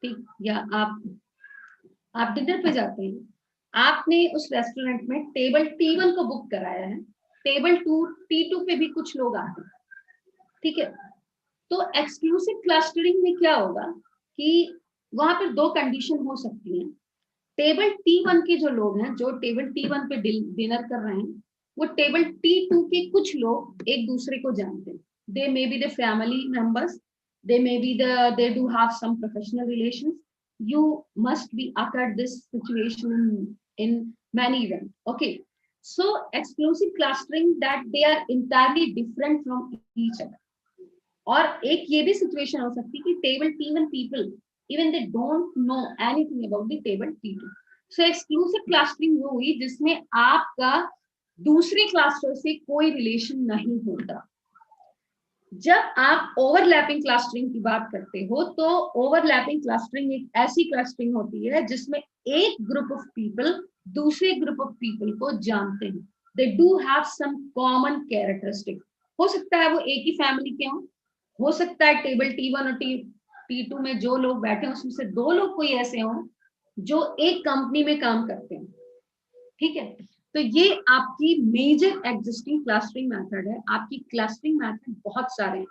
ठीक, या आप डिनर पे जाते हैं, आपने उस रेस्टोरेंट में टेबल T1 को बुक कराया है, टेबल T2 पे भी कुछ लोग आते हैं, ठीक है. तो एक्सक्लूसिव क्लस्टरिंग में क्या होगा कि वहां पर 2 कंडीशन हो सकती हैं. टेबल T1 के जो लोग हैं, जो टेबल T1 पे डिनर कर रहे हैं, वो टेबल T2 के कुछ लोग एक दूसरे को जानते हैं. They may be the family members, they may be they do have some professional relations. You must be occurred this situation in many events. Okay, so exclusive clustering that they are entirely different from each other. और एक ये भी situation हो सकती है कि table T1 people even they don't know anything about the table T2. So exclusive clustering वो हुई जिसमें आपका दूसरे क्लस्टर से कोई रिलेशन नहीं होता. जब आप ओवरलैपिंग क्लस्टरिंग की बात करते हो, तो ओवरलैपिंग क्लस्टरिंग एक ऐसी क्लस्टरिंग होती है जिसमें एक ग्रुप ऑफ पीपल दूसरे ग्रुप ऑफ पीपल को जानते हैं. They do have some common characteristic. हो सकता है वो एक ही फैमिली के हों, हो सकता है टेबल T1 और T2 में जो लोग बैठे हैं उसमें से 2 लोग कोई ऐसे हों जो एक कंपनी में काम करते हैं, ठीक है. तो ये आपकी मेजर एग्जिस्टिंग क्लस्टरिंग मेथड है. आपकी क्लस्टरिंग मेथड बहुत सारे हैं,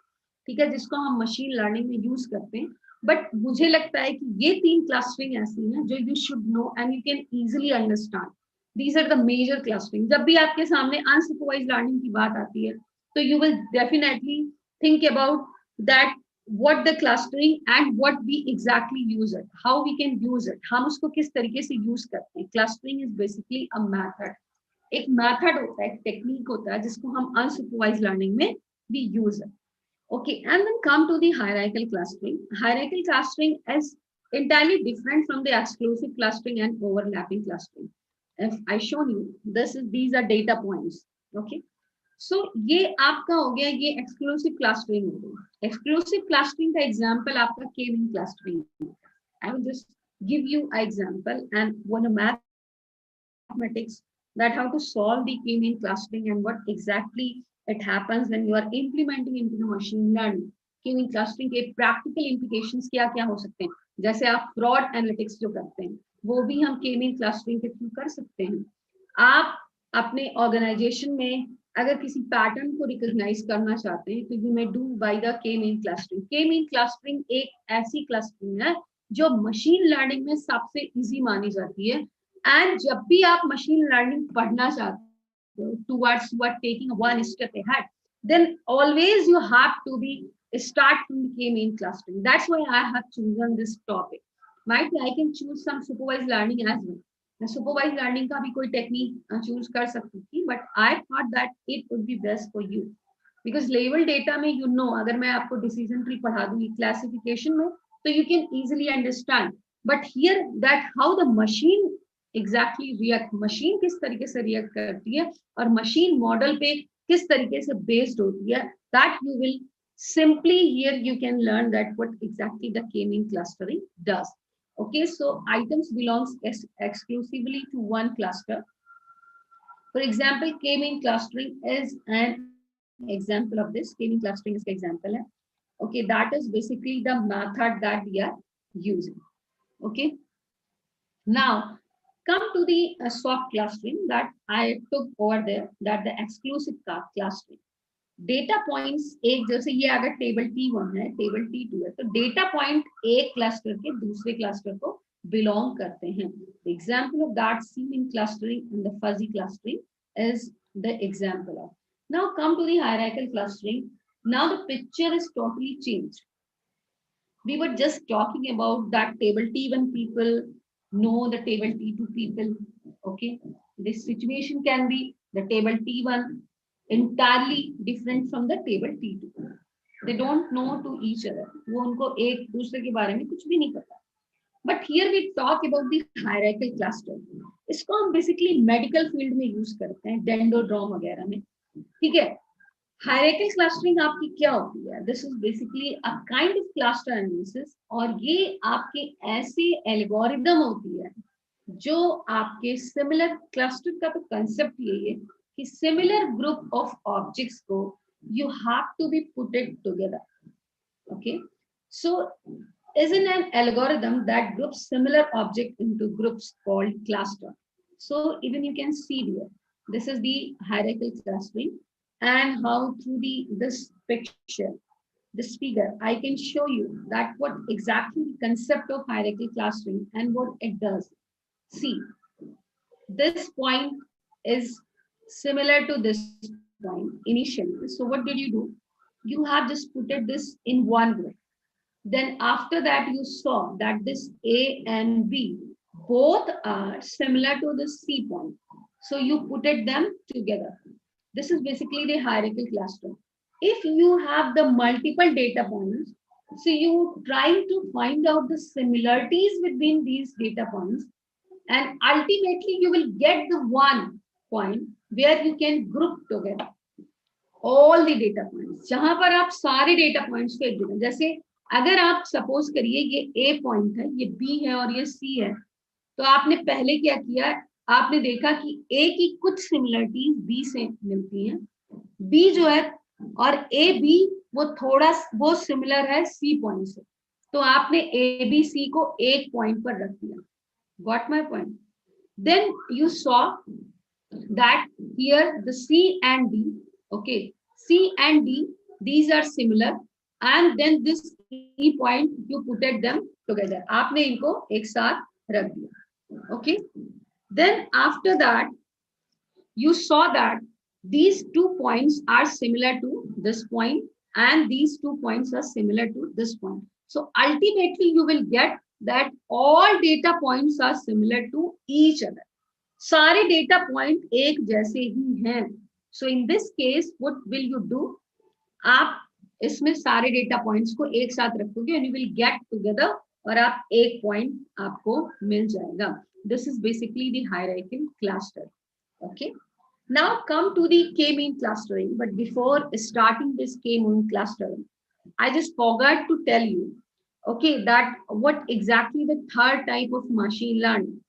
ठीक है, जिसको हम मशीन लर्निंग में यूज करते हैं. बट मुझे लगता है कि ये 3 क्लस्टरिंग ऐसी हैं जो you should know and you can easily understand. These are the major clustering. जब भी आपके सामने अनसुपरवाइज्ड लर्निंग की बात आती है, तो you will definitely think about that what the clustering and what we exactly use it, how we can use it, हम उसको किस तरीके से यूज करते हैं. Clustering is basically a method. एक मेथड होता है, एक टेक्निक होता है जिसको हम अनसुपरवाइज्ड लर्निंग में भी यूज है. Okay, and then come to the hierarchical clustering. Hierarchical clustering is entirely different from the exclusive clustering and overlapping clustering. If I show you this is, these are data points. Okay, सो ये आपका हो गया, ये exclusive clustering हो गई। Exclusive clustering का example आपका के mean clustering. I will just give you a example and one mathematics that how to solve the k-mean clustering and what exactly it happens when you are implementing into the machine learning। k-mean clustering के practical implications क्या क्या हो सकते हैं, जैसे आप fraud analytics जो करते हैं वो भी हम k-mean clustering के थ्रू कर सकते हैं। आप अपने ऑर्गेनाइजेशन में अगर किसी पैटर्न को रिकॉग्नाइज करना चाहते हैं तो you may do by the के मीन क्लस्टरिंग। के मीन क्लस्टरिंग एक ऐसी क्लस्टरिंग है जो मशीन लर्निंग में सबसे इजी मानी जाती है। एंड जब भी आप मशीन लर्निंग पढ़ना चाहते हो towards you are taking one step ahead, then always you have to be start from the k-mean clustering। That's why I have chosen this topic। Might be I can choose some supervised learning as well। मैं supervise learning का भी कोई technique choose कर सकती थी, but I thought that it would be best for you because level data में you know अगर मैं आपको डिसीजन ट्री पढ़ा दूंगी क्लासिफिकेशन में तो you can easily understand, but here that how the machine exactly react, machine किस तरीके से रिएक्ट करती है और मशीन मॉडल पे किस तरीके से बेस्ड होती है, that you will simply here you can learn that what exactly the k-mean clustering does। Okay, so items belongs exclusively to one cluster। For example, k-mean clustering is an example of this। k-mean clustering is an example hai। Okay, that is basically the method that we are using। Okay, now come to the soft clustering that I took over there, that the exclusive clustering। Data points एक, जैसे ये अगर table T1 है, table T2 है, तो data point एक cluster के दूसरे क्लस्टर को बिलोंग करते हैं। Example of that seen in clustering and the fuzzy clustering is the example of. Now come to the hierarchical clustering. Now the picture is totally changed. We were just talking about that table T1 people know the table T2 people। Okay, this situation can be the table T1 entirely different from the table T2। They don't know to each other, वो उनको एक दूसरे के बारे में कुछ भी नहीं पता। But here we talk about the hierarchical cluster। इसको हम basically medical field में use करते हैं, डेंडोड्रोम वगैरह में। ठीक है, हायरार्किकल क्लस्टरिंग आपकी क्या होती है? This is basically a kind of cluster analysis, और ये आपके ऐसे एल्गोरिदम होती है जो आपके सिमिलर क्लस्टर का तो कंसेप्ट यही है कि सिमिलर ग्रुप ऑफ ऑब्जेक्ट्स को you have to be putted together. Okay, so is in an algorithm that groups similar object into groups called cluster। So even you can see here, this is the hierarchical clustering, and how through this picture, this figure, I can show you that what exactly the concept of hierarchical clustering and what it does। See, this point is similar to this point initially, so what did you do? You have just put this in one group, then after that you saw that this A and B both are similar to the C point, so you put them together। This is basically the hierarchical cluster। If you have the multiple data points, so you trying to find out the similarities between these data points, and ultimately you will get the one point where you can group together all the data points, जहां पर आप सारे data points को एक जगह, जैसे अगर आप सपोज करिए ये A पॉइंट है, ये B है और ये C है, तो आपने पहले क्या किया, आपने देखा कि A की कुछ सिमिलरिटीज B से मिलती हैं, B जो है और A B वो थोड़ा वो सिमिलर है C पॉइंट से, तो आपने A B C को एक पॉइंट पर रख दिया। Got my point? Then you saw that here the C and D, okay, C and D, these are similar, and then this E point you put them together। आपने इनको एक साथ रख दिया। Okay, then after that you saw that these 2 points are similar to this point and these 2 points are similar to this point, so ultimately you will get that all data points are similar to each other। सारे data point एक जैसे ही हैं। So in this case what will you do? आप इसमें सारे data points को एक साथ रखोगे and you will get together, और आप एक पॉइंट आपको मिल जाएगा। This is basically the hierarchical cluster. Okay, Now come to the K-mean clustering. But before starting this K-mean clustering, I just forgot to tell you, okay, that what exactly the third type of machine learning.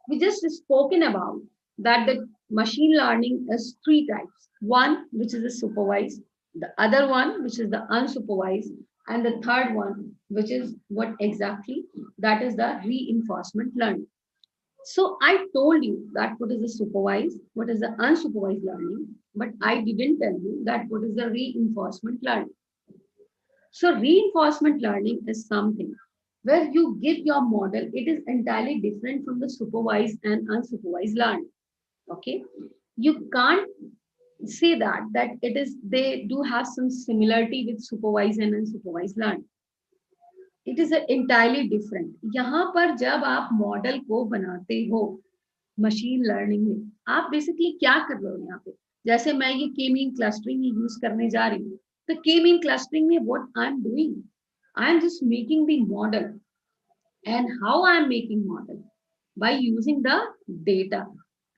We just spoken about that the machine learning is three types. One, which is the supervised, the other one, which is the unsupervised, and the third one, which is what exactly, that is the reinforcement learning. So I told you that what is the supervised, what is the unsupervised learning, but I didn't tell you that what is the reinforcement learning. So reinforcement learning is something where you give your model, it is entirely different from the supervised and unsupervised learning. Okay. You can't say that it is, they do have some similarity with supervised and unsupervised learning. It is entirely different. यहाँ पर जब आप model को बनाते हो machine learning में, आप basically क्या कर रहे हो यहाँ पे, जैसे मैं ये के मीन क्लस्टरिंग यूज करने जा रही हूँ, तो के मीन क्लस्टरिंग में what I am doing, I am just making the model. And how I am making model? By using the data.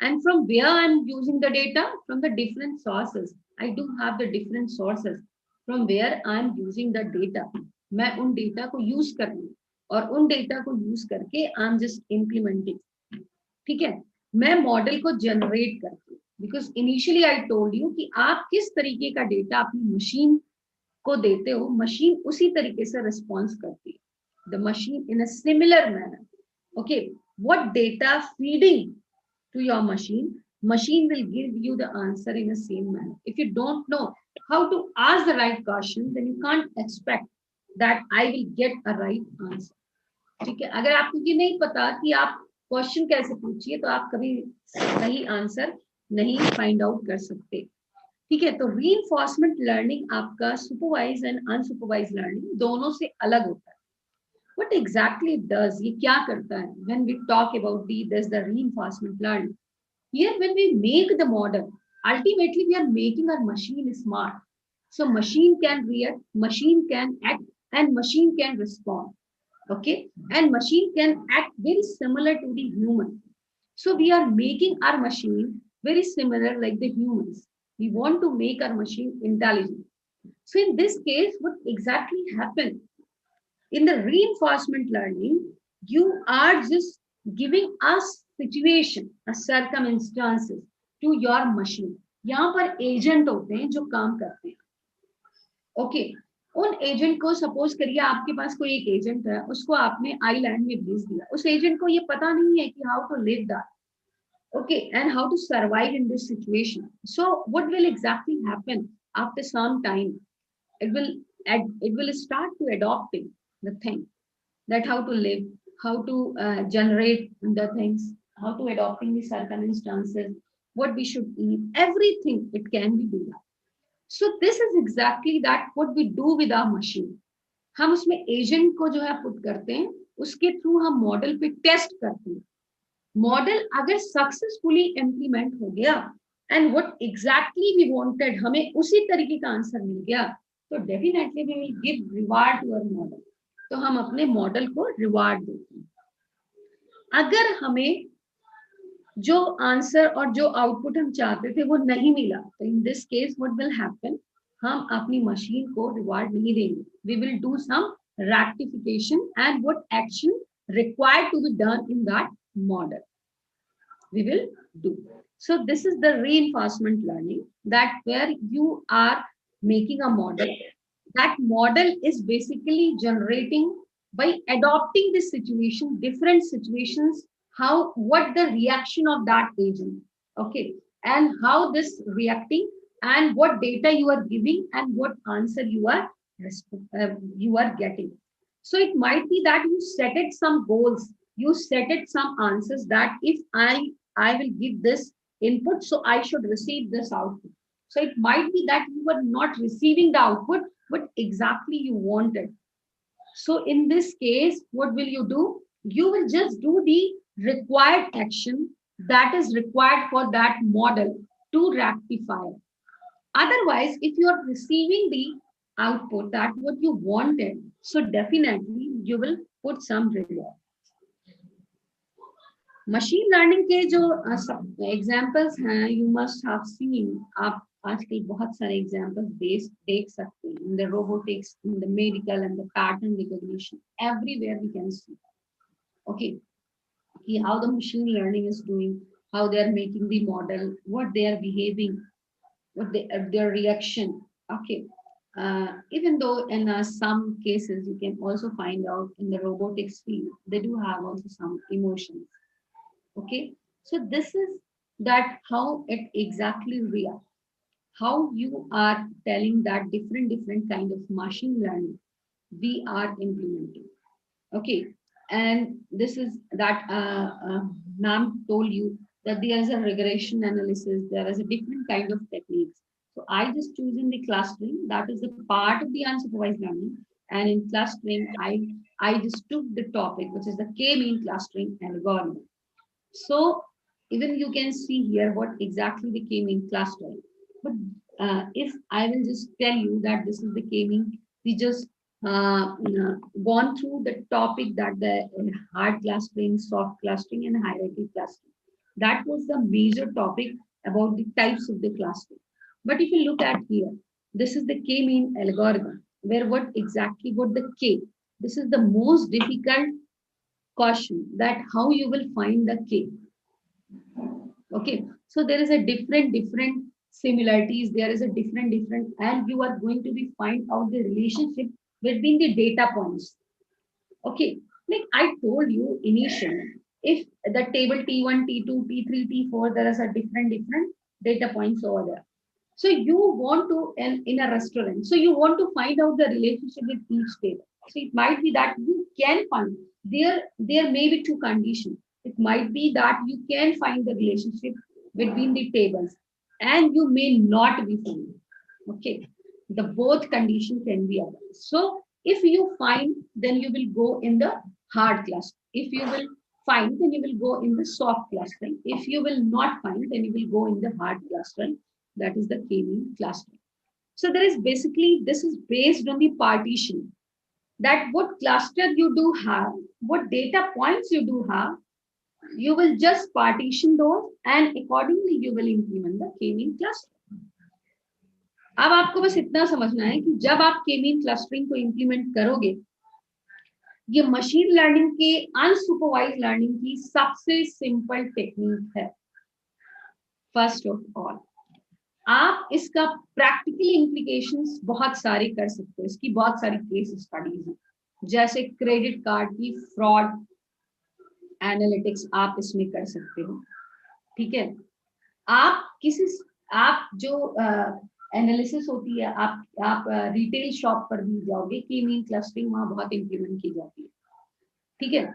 And from where I am using the data? From the different sources. I do have the different sources from where I am using the data. मैं उन data को use कर रही हूँ और उन data को use करके आई एम जस्ट इम्प्लीमेंटिंग. ठीक है, मैं मॉडल को जनरेट करती हूँ. Because initially I told you कि आप किस तरीके का डेटा अपनी मशीन को देते हो, मशीन उसी तरीके से रिस्पॉन्स करती है. The machine in a similar manner. Okay, what data feeding to your machine, machine will give you the answer in the same manner. If you don't know how to ask the right question, then you can't expect that I will get a right answer. ठीक है, अगर आपको ये नहीं पता कि आप question कैसे पूछिए, तो आप कभी सही आंसर नहीं फाइंड आउट कर सकते. ठीक है, तो रीइंफोर्समेंट लर्निंग आपका सुपरवाइज एंड अनसुपरवाइज लर्निंग दोनों से अलग होता है. What exactly it does, ये क्या करता है? When we talk about the reinforcement learning, here when we make the model, ultimately we are making our machine smart. So machine can react, machine can act, and machine can respond. Okay, and machine can act very similar to the human. So we are making our machine very similar like the humans. We want to make our machine intelligent. So in this case, what exactly happened? In the reinforcement learning, you are just giving a situation, a circumstances to your machine. यहाँ पर agent होते हैं जो काम करते हैं. Okay, उन agent को सपोज करिए आपके पास कोई एक एजेंट है, उसको आपने आइलैंड में भेज दिया. उस एजेंट को ये पता नहीं है कि how to live that, okay, and how to survive in this situation. So what will exactly happen after some time? It will start to adopting the thing, that how to live, how to generate the things, how to adopting the circumstances, what we should eat, everything it can be do that. So this is exactly that what we do with our machine. हम उसमें agent को जो है put करते हैं, उसके through हम model पे टेस्ट करते हैं. मॉडल अगर सक्सेसफुली इम्प्लीमेंट हो गया and what exactly we wanted, हमें उसी तरीके का आंसर मिल गया, तो definitely we will give reward to our model. तो हम अपने मॉडल को रिवार्ड देते हैं. अगर हमें जो आंसर और जो आउटपुट हम चाहते थे वो नहीं मिला, तो in this case what will happen, हम अपनी मशीन को रिवार्ड नहीं देंगे. We will do some rectification and what action required to be done in that model we will do. So this is the reinforcement learning, that where you are making a model. That model is basically generating by adopting this situation, different situations, how, what the reaction of that agent, okay, and how this reacting, and what data you are giving, and what answer you are getting. So it might be that you set it some goals, you set it some answers, that if I will give this input, so I should receive this output. So it might be that you were not receiving the output what exactly you wanted. So in this case, what will you do? You will just do the required action that is required for that model to rectify. Otherwise, if you are receiving the output that what you wanted, so definitely you will put some reward. Machine learning के जो examples हैं, you must have seen, आप आजकल बहुत सारे examples देख सकते हैं in the robotics, in the medical and the pattern recognition, everywhere we can see, okay, how the machine learning is doing, how they are making the model, what they are behaving, what their reaction, okay. Even though in some cases you can also find out in the robotics field, they do have also some emotions. Okay, so this is that how it exactly reacts, how you are telling that different kind of machine learning we are implementing. Okay, and this is that ma'am told you that there is a regression analysis, there is a different kind of techniques. So I just chosen the clustering, that is the part of the unsupervised learning, and in clustering I just took the topic which is the k-mean clustering algorithm. So even you can see here what exactly the k-mean clustering. But if I will just tell you that this is the k-mean, we just gone through the topic that the hard clustering, soft clustering, and hierarchy clustering. That was the major topic about the types of the clustering. But if you look at here, this is the k-mean algorithm, where what the k, this is the most difficult question, that how you will find the k. Okay, so there is a different similarities, there is a different, and you are going to be find out the relationship between the data points. Okay, like I told you initially, if the table T1, T2, T3, T4, there is a different data points over there. So you want to, in a restaurant, so you want to find out the relationship with each table. So it might be that you can find, there may be two conditions. It might be that you can find the relationship between the tables, and you may not be finding. Okay, the both condition can be available. So if you find, then you will go in the hard cluster. If you will find, then you will go in the soft clustering. If you will not find, then you will go in the hard clustering. That is the k-mean clustering. So there is basically, this is based on the partition, that what cluster you do have, what data points you do have, you will just partition those, and accordingly you will implement the k-mean cluster. अब आपको बस इतना समझना है कि जब आप k-mean clustering को implement करोगे, ये मशीन लर्निंग के अनसुपरवाइज्ड लर्निंग की सबसे सिंपल टेक्निक है. फर्स्ट ऑफ ऑल, आप इसका प्रैक्टिकल इंप्लीकेशंस बहुत सारे कर सकते हो. इसकी बहुत सारी केस स्टडीज हैं, जैसे क्रेडिट कार्ड की फ्रॉड एनालिटिक्स आप इसमें कर सकते हो. ठीक है, आप जो एनालिसिस होती है, आप रिटेल शॉप पर भी जाओगे, की मीन क्लस्टरिंग वहां बहुत इंप्लीमेंट की जाती है. ठीक है,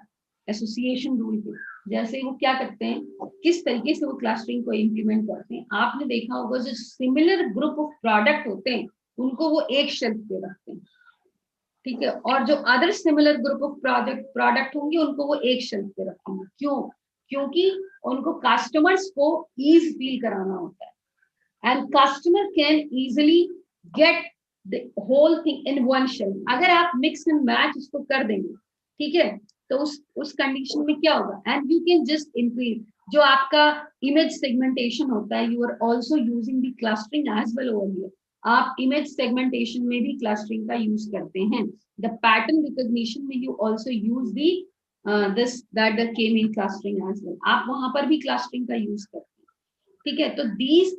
एसोसिएशन रूल पे जैसे वो क्या करते हैं, किस तरीके से वो क्लस्टरिंग को इंप्लीमेंट करते हैं. आपने देखा होगा जो सिमिलर ग्रुप ऑफ प्रोडक्ट होते हैं उनको वो एक शेल्फ पे रखते हैं. ठीक है, और जो other similar group of product होंगे उनको वो एक शेल्फ पे रखेंगे. क्यों? क्योंकि उनको कस्टमर्स को ईज फील कराना होता है, and customer can easily get the whole thing in one shelf. अगर आप मिक्स एंड मैच उसको कर देंगे, ठीक है, तो उस कंडीशन में क्या होगा, and you can just increase जो आपका इमेज सेगमेंटेशन होता है, you are also using the clustering as well over here. आप इमेज सेगमेंटेशन में भी क्लस्टरिंग का यूज करते हैं. द पैटर्न रिकॉग्निशन में you also use the k-mean clustering as well. आप वहां पर भी क्लस्टरिंग का यूज करते हैं. ठीक है, तो this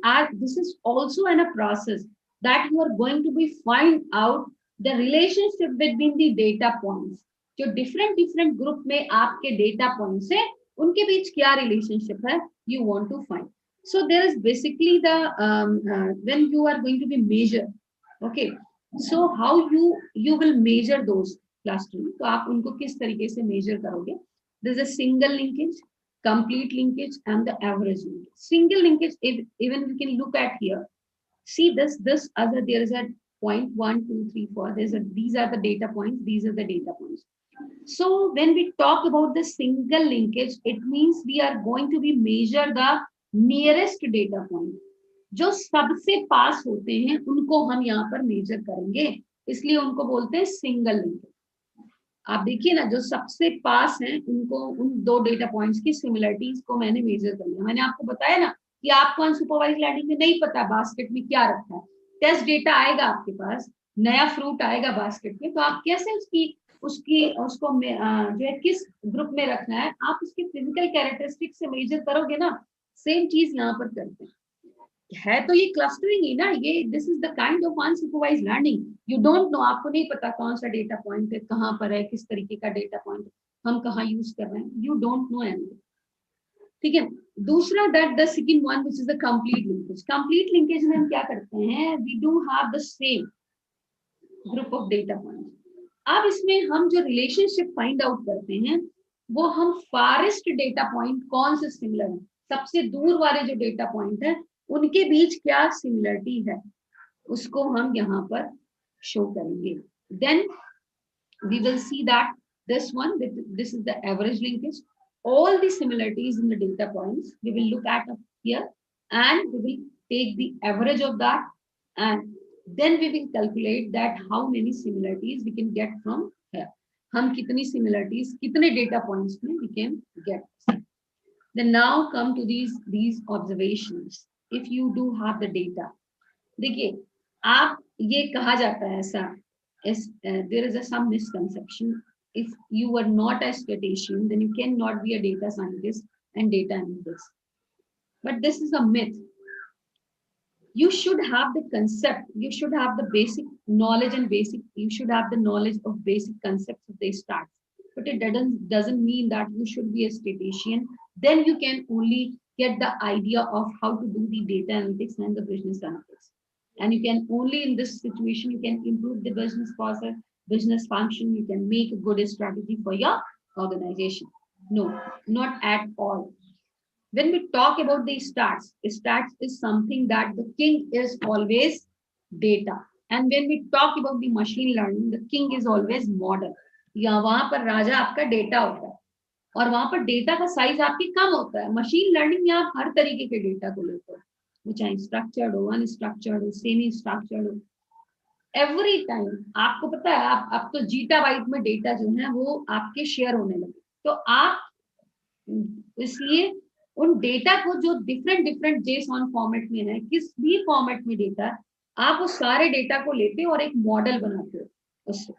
is also an a process that you are going to be find out the relationship between the data points. जो डिफरेंट ग्रुप में आपके डेटा पॉइंट्स है, उनके बीच क्या रिलेशनशिप है, you want to find. So there is basically the when you are going to be measure, okay, so how you will measure those clustering. तो आप उनको किस तरीके से measure करोगे? There is a single linkage, complete linkage, and the average linkage. Single linkage, even we can look at here. See this other, there is a point 1, 2, 3, 4. These are the data points. These are the data points. So when we talk about the single linkage, it means we are going to be measure the nearest data point, जो सबसे पास होते हैं उनको हम यहाँ पर major करेंगे, इसलिए उनको बोलते हैं सिंगल लिंकेज. आप देखिए ना, जो सबसे पास हैं उनको, उन दो डेटा पॉइंट्स की सिमिलरिटीज को मैंने मेजर कर लिया। मैंने आपको बताया ना कि आपको अनसुपरवाइज लर्निंग में नहीं पता बास्केट में क्या रखा है, टेस्ट डेटा आएगा आपके पास, नया फ्रूट आएगा बास्केट में, तो आप कैसे उसको जो है किस ग्रुप में रखना है, आप उसके फिजिकल कैरेक्टरिस्टिक से मेजर करोगे ना। सेम चीज यहाँ पर करते हैं, है तो ये क्लस्टरिंग ही ना, ये this is the kind of unsupervised learning. You don't know, आपको नहीं पता कौन सा डेटा पॉइंट है, कहाँ पर है, किस तरीके का डेटा पॉइंट हम कहाँ यूज कर रहे हैं, यू डोंट नो एनीथिंग। ठीक है। दूसरा, that the second one which is the complete linkage. Complete linkage में हम क्या करते हैं, we do have the same group of data point. अब इसमें हम जो रिलेशनशिप फाइंड आउट करते हैं, वो हम फारेस्ट डेटा पॉइंट कौन से सिमिलर है, सबसे दूर वाले जो डेटा पॉइंट है उनके बीच क्या सिमिलरिटी है, उसको हम यहाँ पर शो करेंगे। Then we will see that this one, this is the average linkage. All the similarities in the data points we will look at up here, and we will take the average of that, and then we will calculate that how many similarities we can get from here. हम कितनी similarities कितने data points में we can get. Then now come to these observations. If you do have the data, देखिए आप, ये कहा जाता है ऐसा, there is some misconception. If you are not a statistician, then you cannot be a data scientist and data analyst. But this is a myth. You should have the concept, you should have the basic knowledge and you should have the knowledge of basic concepts of the stats. But it doesn't mean that you should be a statistician. Then you can only get the idea of how to do the data analytics and the business analytics. And you can only, in this situation, you can improve the business process, business function, you can make a good strategy for your organization. No, not at all. When we talk about the stats is something that the king is always data. And when we talk about the machine learning, the king is always model. या वहां पर राजा आपका data होता है, और वहां पर data का साइज आपकी कम होता है। मशीन लर्निंग में आप हर तरीके के डेटा को लेते हो, वो चाहे स्ट्रक्चर्ड हो, अनस्ट्रक्चर्ड हो, सेमी स्ट्रक्चर्ड हो, एवरी टाइम आपको पता है, आप तो जीटा बाइट में डेटा जो है वो आपके शेयर होने लगे। तो आप इसलिए उन डेटा को जो डिफरेंट जेसॉन फॉर्मेट में है, किस भी फॉर्मेट में डेटा, आप उस सारे डेटा को लेते हो और एक मॉडल बनाते हो उससे।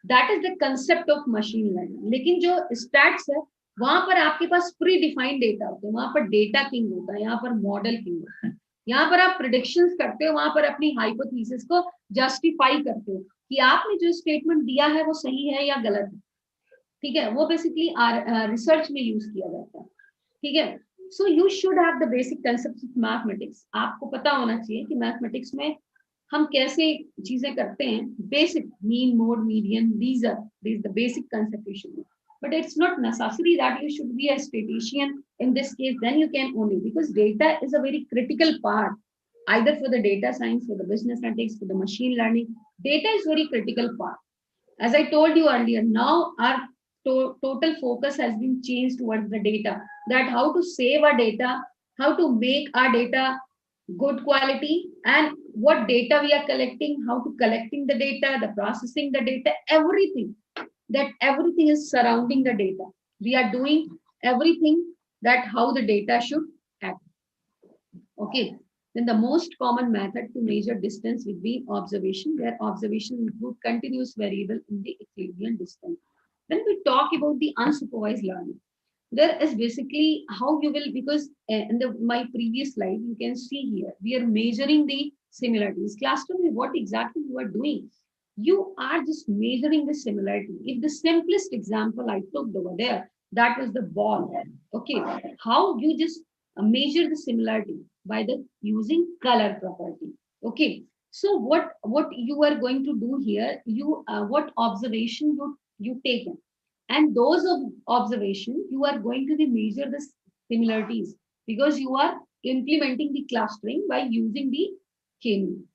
That is the concept of machine learning. लेकिन जो स्टैट्स है, वहां पर आपके पास प्री डिफाइंड डेटा होते हैं, वहां पर डेटा किंग होता है, यहाँ पर मॉडल किंग होता है। यहाँ पर आप प्रेडिक्शंस करते हो, वहां पर अपनी हाइपोथेसिस को जस्टिफाई करते हो कि आपने जो स्टेटमेंट दिया है वो सही है या गलत है। ठीक है, वो बेसिकली रिसर्च में यूज किया जाता है। ठीक है, so you should have the basic concept of mathematics. आपको पता होना चाहिए कि मैथमेटिक्स में हम कैसे चीजें करते हैं। Basic mean, mode, median, these the basic concept you should know. But it's not necessary that you should be a statistician in this case. Then you can only, because data is a very critical part, either for the data science, for the business analytics, for the machine learning. Data is very critical part. As I told you earlier, now our total focus has been changed towards the data, that how to save our data, how to make our data good quality, and what data we are collecting, how to collecting the data, the processing the data, everything is surrounding the data. We are doing everything that how the data should act. Okay, then the most common method to measure distance would be observation, where observation include continuous variable in the Euclidean distance. When we talk about the unsupervised learning, there is basically how you will, because in my previous slide, you can see here, we are measuring the similarities. Classroom, what exactly you are doing? You are just measuring the similarity. If the simplest example I took over there, that was the ball. Okay, how you just measure the similarity by the using color property. Okay, so what you are going to do here, you what observation you taken, and those of observation you are going to measure the similarities, because you are implementing the clustering by using the k-mean.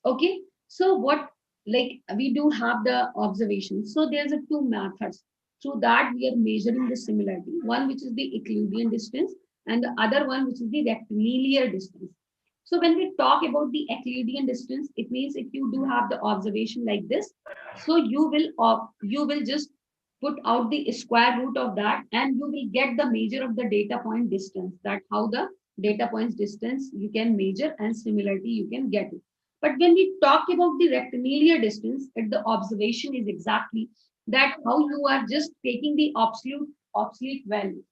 Okay, so what, like we do have the observation, so there's a two methods through that we are measuring the similarity, one which is the Euclidean distance and the other one which is the rectilinear distance. So when we talk about the Euclidean distance, it means if you do have the observation like this, so you will just put out the square root of that, and you will get the measure of the data point distance, that how the data points distance you can measure, and similarly you can get it. But when we talk about the rectilinear distance, the observation is exactly that how you are just taking the obsolete value.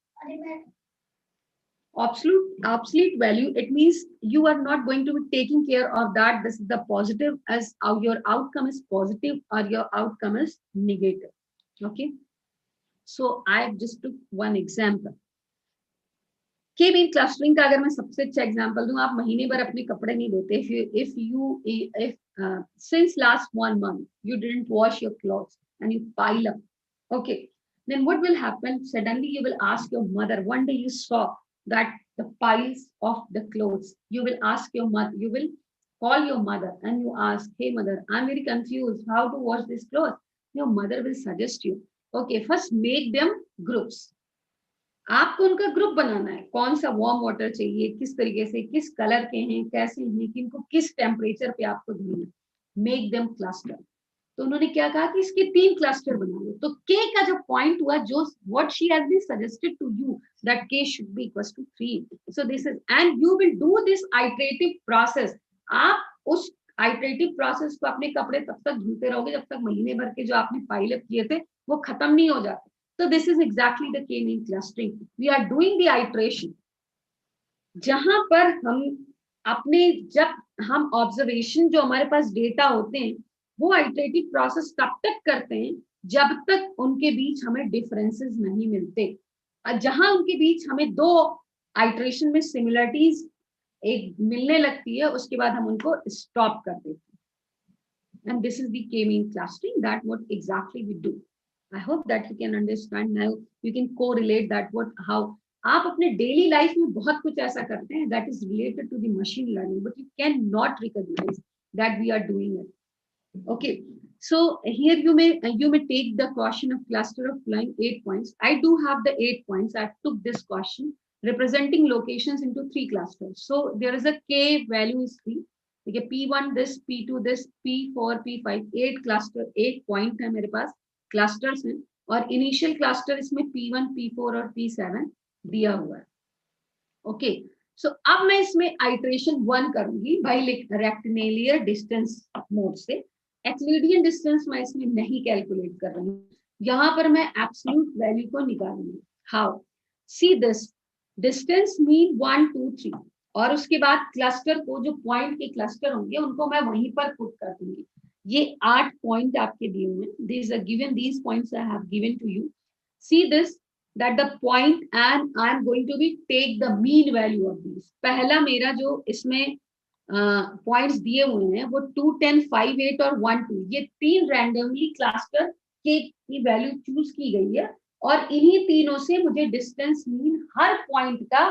Obsolete value, it means you are not going to be taking care of that. This is the positive, as your outcome is positive or your outcome is negative. Okay, so I just took one example. के mean clustering का अगर मैं सबसे अच्छा example दूं, आप महीने भर अपने कपड़े नहीं धोते, if since last 1 month you didn't wash your clothes and you pile up, okay, then what will happen? Suddenly you will ask your mother. One day you saw that the piles of the clothes, you will ask your mother, you will call your mother and you ask, hey mother, I'm very confused how to wash this clothes. Your mother will suggest you, okay, first make them groups. आपको उनका group बनाना है, कौन सा warm water चाहिए, किस तरीके से, किस कलर के हैं, कैसे हैं, किनको किस टेम्परेचर पे आपको धोना है, मेक देम क्लस्टर. तो उन्होंने क्या कहा कि इसके 3 क्लस्टर बना लो. तो के का जो पॉइंट हुआ, जो what she has been suggested to you, that K should be equal to 3. So this is, and you will do this iterative process. आप उस आइटरेटिव प्रोसेस को अपने कपड़े तब तक धुलते रहोगे जब तक महीने भर के जो आपने पाइल अप किए थे वो खत्म नहीं हो जाते. So this is exactly the K-mean clustering. We are doing the iteration. जहां पर हम अपने, जब हम ऑब्जर्वेशन जो हमारे पास डेटा होते हैं वो आइटरेटिव प्रोसेस तब तक करते हैं जब तक उनके बीच हमें डिफरेंसेस नहीं मिलते. जहां उनके बीच हमें 2 आइटरेशन में सिमिलरिटीज एक मिलने लगती है, उसके बाद हम उनको स्टॉप कर देते हैं. And this is the K-mean clustering, that what exactly we do. I hope that you can understand now. You can correlate that how आप अपने डेली लाइफ में बहुत कुछ ऐसा करते हैं that is related to the machine learning, but you cannot recognize that we are doing it. Okay, so here you may take the question of cluster of flying 8 points. I do have the 8 points. I took this question representing locations into 3 clusters. So there is a K value is 3. Okay, P1 this, P2 this, P4 P5, 8 cluster, 8 point है मेरे पास clusters हैं, और initial cluster इसमें P1 P4 और P7 दिया हुआ है. Okay, सो अब मैं इसमें आइटरेशन 1 करूंगी बाय रेक्टेंगुलर डिस्टेंस मोड से. एक्लिडियन डिस्टेंस मैं इसमें नहीं कैलकुलेट कर रही हूँ, यहाँ पर मैं एब्सोल्यूट वैल्यू को निकालूंगी. How? See this distance mean 1 2 3, और उसके बाद क्लस्टर को, जो पॉइंट के क्लस्टर होंगे उनको मैं वहीं पर पुट कर दूंगी. ये 8 पॉइंट आपके दिए हुए हैं. These are given, these points I have given to you. See this, that the point, and I am going to be take the mean value of these. पहला मेरा जो इसमें पॉइंट्स दिए हुए हैं वो 2 10 5 8 और 1 2, ये 3 रैंडमली क्लस्टर के की वैल्यू चूज की गई है, और इन्हीं तीनों से मुझे डिस्टेंस मीन हर पॉइंट का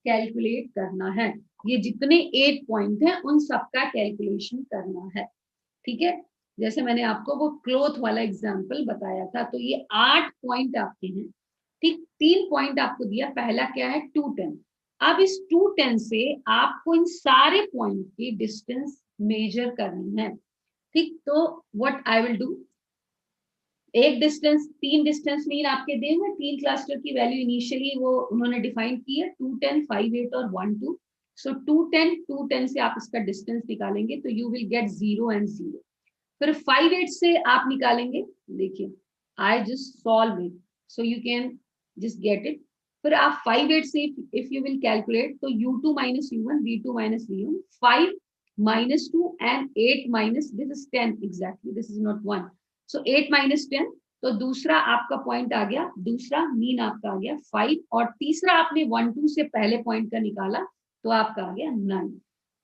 कैलकुलेट करना है. ये जितने 8 पॉइंट हैं उन सबका कैलकुलेशन करना है. ठीक है, जैसे मैंने आपको वो क्लोथ वाला एग्जांपल बताया था. तो ये 8 पॉइंट आपके हैं. ठीक, 3 पॉइंट आपको दिया. पहला क्या है? 2 10. अब इस 2 10 से आपको इन सारे पॉइंट की डिस्टेंस मेजर करनी है. ठीक, तो व्हाट आई विल डू, एक डिस्टेंस, 3 डिस्टेंस मीन आपके दिए हुए 3 क्लस्टर की वैल्यू इनिशियली वो उन्होंने डिफाइन की है 2 10 5 8 और 1 2. सो 2 10 से आप इसका डिस्टेंस निकालेंगे तो यू विल गेट 0 and 0. फिर 5 8 से आप निकालेंगे, देखिए I just solve it so you can just get it. फिर आप 5 8 से इफ यू विल कैलकुलेट तो u2 minus u1, v2 minus v1, 5 minus 2 and 8 minus, this is 10 exactly, this is not 1. So 8 minus 10, तो दूसरा आपका point आ गया, दूसरा mean आपका आ गया 5, और तीसरा आपने 1 2 से पहले पॉइंट का निकाला तो आपका आ गया 9.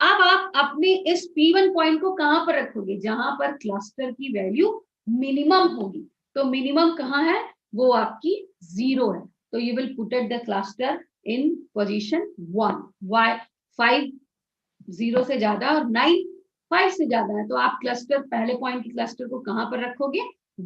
अब आप अपने इस P1 पॉइंट को कहां पर रखोगे? जहां पर क्लस्टर की वैल्यू मिनिमम होगी. तो मिनिमम कहां है? वो आपकी 0 है. तो you will put at the cluster in position 1. Y 5 0 से ज्यादा और 9 5 से ज्यादा है, तो आप क्लस्टर, पहले पॉइंट के क्लस्टर को कहां पर रखोगे?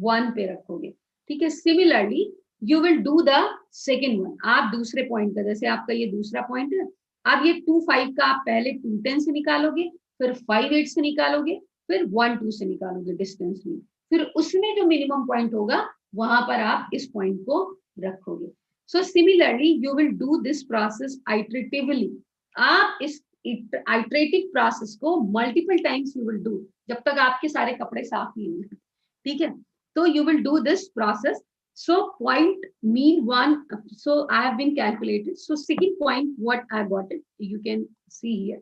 1 पे रखोगे. ठीक है, similarly you will do the second one. आप दूसरे पॉइंट का, जैसे आपका ये दूसरा पॉइंट है, अब ये 2 5 का आप पहले 2 10 से निकालोगे, फिर 5 8 से निकालोगे, फिर 1 2 से निकालोगे डिस्टेंस में. फिर उसमें जो मिनिमम पॉइंट होगा वहां पर आप इस पॉइंट को रखोगे. So similarly you will do this process iteratively. आप इस आइटरेटिव प्रोसेस को multiple times you will do जब तक आपके सारे कपड़े साफ नहीं होंगे. ठीक है, तो you will do this process. So point mean one, so I have been calculated. So second point, what I got it, you can see here,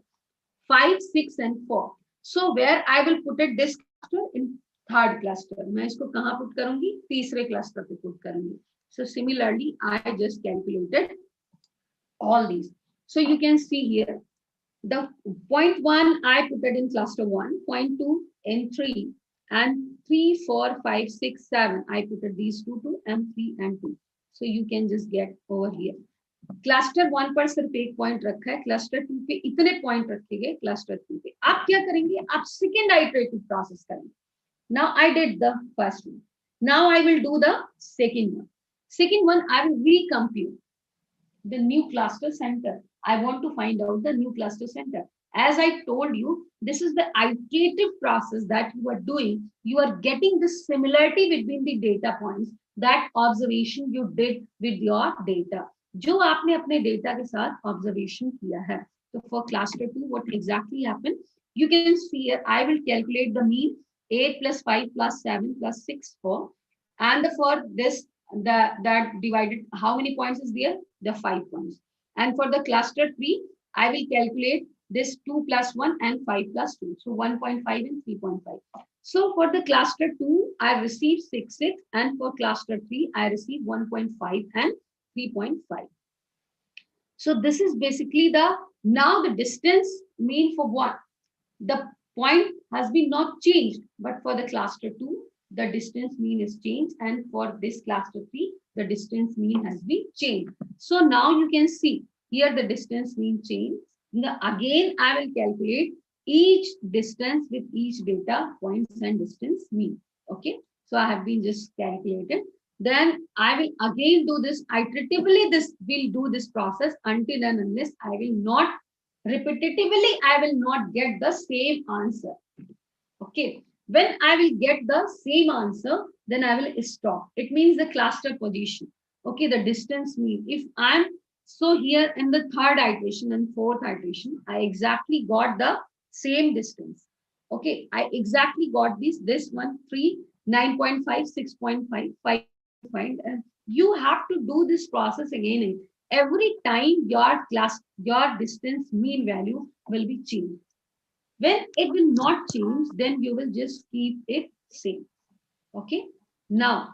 5, 6 and 4. So where I will put it this cluster in third cluster. मैं इसको कहाँ put करूँगी? तीसरे cluster पे put करूँगी. So similarly, I just calculated all these. So you can see here, the point 1 I put it in cluster 1, point 2 in 3, and 3, 4, 5, 6, 7 I put it these 2 and 3 and 2. So you can just get over here. Cluster 1 पर सिर्फ एक point रखा है, cluster 2 पे इतने point रखे गए, cluster 3 पे आप क्या करेंगे, आप सेकेंड आइटरेटिव प्रोसेस करेंगे. Now I did the first one, now I will do the second one. Second one I will recompute the new cluster center. I want to find out the new cluster center. As I told you, this is the iterative process that you are doing. You are getting the similarity between the data points, that observation you did with your data. जो आपने अपने data के साथ observation किया है. So for cluster 2, what exactly happened? You can see here, I will calculate the mean 8 plus 5 plus 7 plus 6, 4. And for this, that divided, how many points is there? The 5 points. And for the cluster 3, I will calculate this 2 plus 1 and 5 plus 2. So 1.5 and 3.5. So for the cluster 2, I received 6, 6. And for cluster 3, I received 1.5 and 3.5. So this is basically now the distance mean for what? The point has been not changed, but for the cluster 2, the distance mean is changed, and for this cluster 3, the distance mean has been changed. So now you can see here the distance mean changed. Now again, I will calculate each distance with each data points and distance mean. Okay, so I have been just calculated. Then I will again do this iteratively. This will do this process until and unless I will not repetitively, I will not get the same answer. Okay. When I will get the same answer, then I will stop. It means the cluster position. Okay, the distance mean. If I'm so here in the third iteration and fourth iteration, I exactly got the same distance. Okay, I exactly got this one, 3, 9.5, 6.5, 5. And you have to do this process again. Every time your distance mean value will be changed. When it will not change, then you will just keep it same. Okay. Now,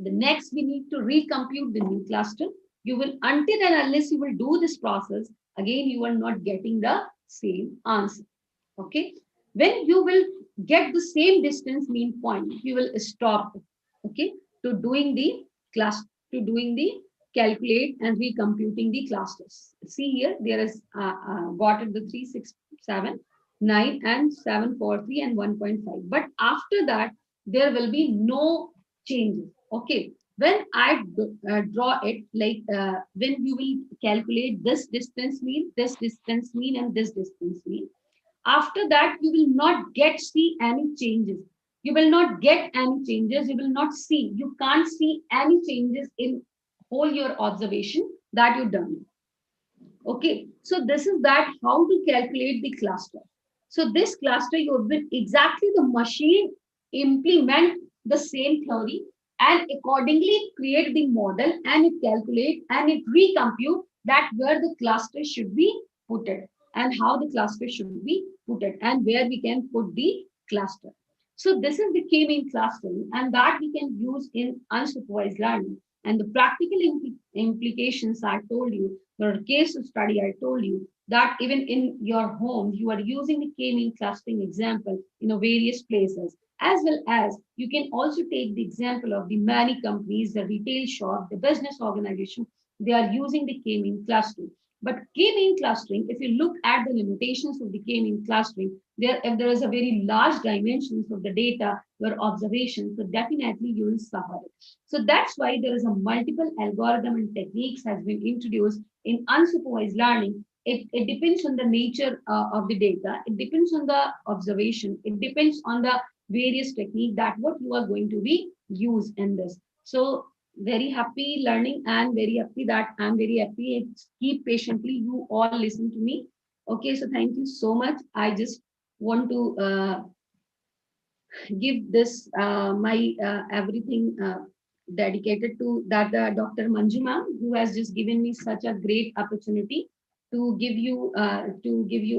the next we need to recompute the new cluster. You will, until and unless you will do this process, again, you are not getting the same answer. Okay. When you will get the same distance mean point, you will stop. Okay. To doing the class, to doing the calculate and recomputing the clusters. See here, there is got it the 3, 6, 7. 9 and 7, 4, 3 and 1.5. But after that, there will be no changes. Okay. When I draw it, like when you will calculate this distance mean, and this distance mean, after that, you will not see any changes. You will not get any changes. You will not see. You can't see any changes in whole your observation that you've done. Okay. So this is that how to calculate the cluster. So this cluster, you will exactly the machine implement the same theory and accordingly create the model, and it calculate and it recompute that where the cluster should be put it and how the cluster should be put it and where we can put the cluster. So this is the K-mean clustering, and that we can use in unsupervised learning. And the practical implications I told you, the case study I told you, that even in your home, you are using the K-mean clustering example in various places, as well as you can also take the example of the many companies, the retail shop, the business organization, they are using the K-mean clustering. But K-mean clustering, if you look at the limitations of the K-mean clustering, if there is a very large dimensions of the data, your observation, so definitely you will suffer it. So that's why there is a multiple algorithm and techniques has been introduced in unsupervised learning. It depends on the nature of the data. It depends on the observation. It depends on the various technique that what you are going to be used in this. So very happy learning and very happy that I'm very happy. Keep patiently. You all listen to me. Okay, so thank you so much. I just want to give this my everything dedicated to that Dr. Manju ma'am, who has just given me such a great opportunity to give you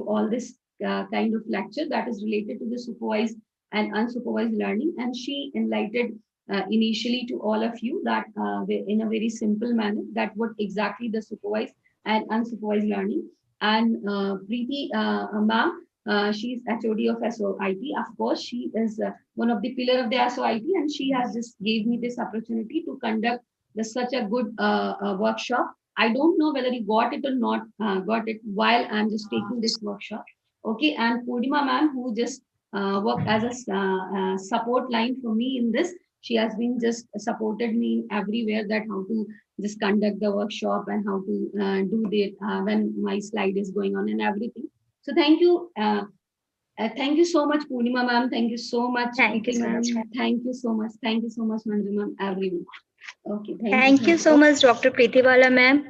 all this kind of lecture that is related to the supervised and unsupervised learning, and she enlightened initially to all of you that in a very simple manner that what exactly the supervised and unsupervised learning. And Preeti ma'am, she is HOD of SOIT. Of course, she is one of the pillar of the SOIT, and she has just gave me this opportunity to conduct such a good workshop. I don't know whether you got it or not got it while I'm just taking this workshop. Okay, and Purnima ma'am, who just worked as a support line for me in this, she has been just supported me everywhere that how to just conduct the workshop and how to do the when my slide is going on and everything. So thank you. Thank you so much, Purnima ma'am. Thank you so much, Thank you Preeti so ma'am. much. Thank you so much. Thank you so much, Manju ma'am. Everyone. Okay, thank you. Thank you so much, Dr. Preeti Bala, ma'am,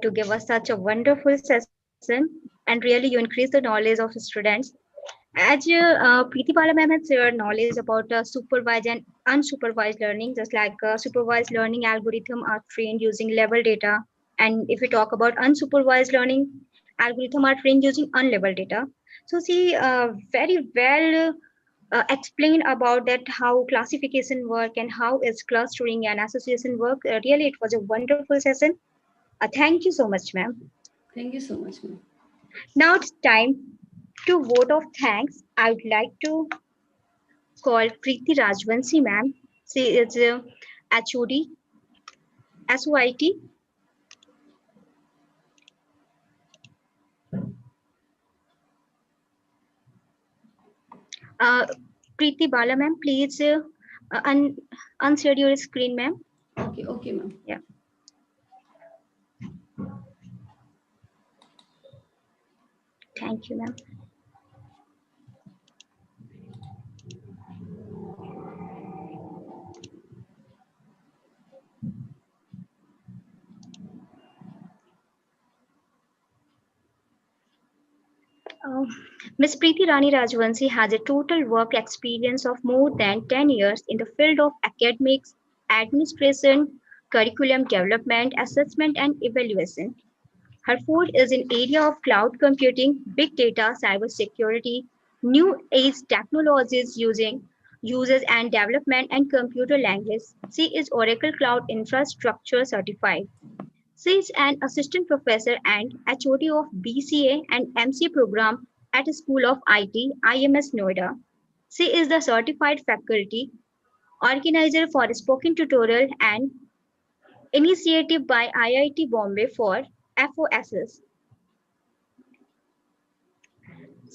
to give us such a wonderful session. And really, you increase the knowledge of the students. As Preeti Bala ma'am has shared knowledge about supervised and unsupervised learning, just like supervised learning algorithm are trained using level data. And if we talk about unsupervised learning, algorithm are trained using unlabeled data. So she very well explain about that how classification work and how is clustering and association work. Really, it was a wonderful session. Thank you so much, ma'am. Thank you so much, ma'am. Now it's time to vote of thanks. I would like to call Preeti Rajvanshi, ma'am. She is HOD, SOIT. Uh, Preeti Bala, ma'am, please unshare your screen, ma'am. Okay, okay, ma'am. Yeah. Thank you, ma'am. Uh, Ms. Preeti Rani Rajvanshi has a total work experience of more than 10 years in the field of academics, administration, curriculum development, assessment, and evaluation. Her field is in area of cloud computing, big data, cybersecurity, new age technologies using uses and development and computer language. She is Oracle Cloud Infrastructure certified. She is an assistant professor and HOD of BCA and MCA program at School of IT, IMS Noida. She is the certified faculty organizer for spoken tutorial and initiative by IIT Bombay for FOSS.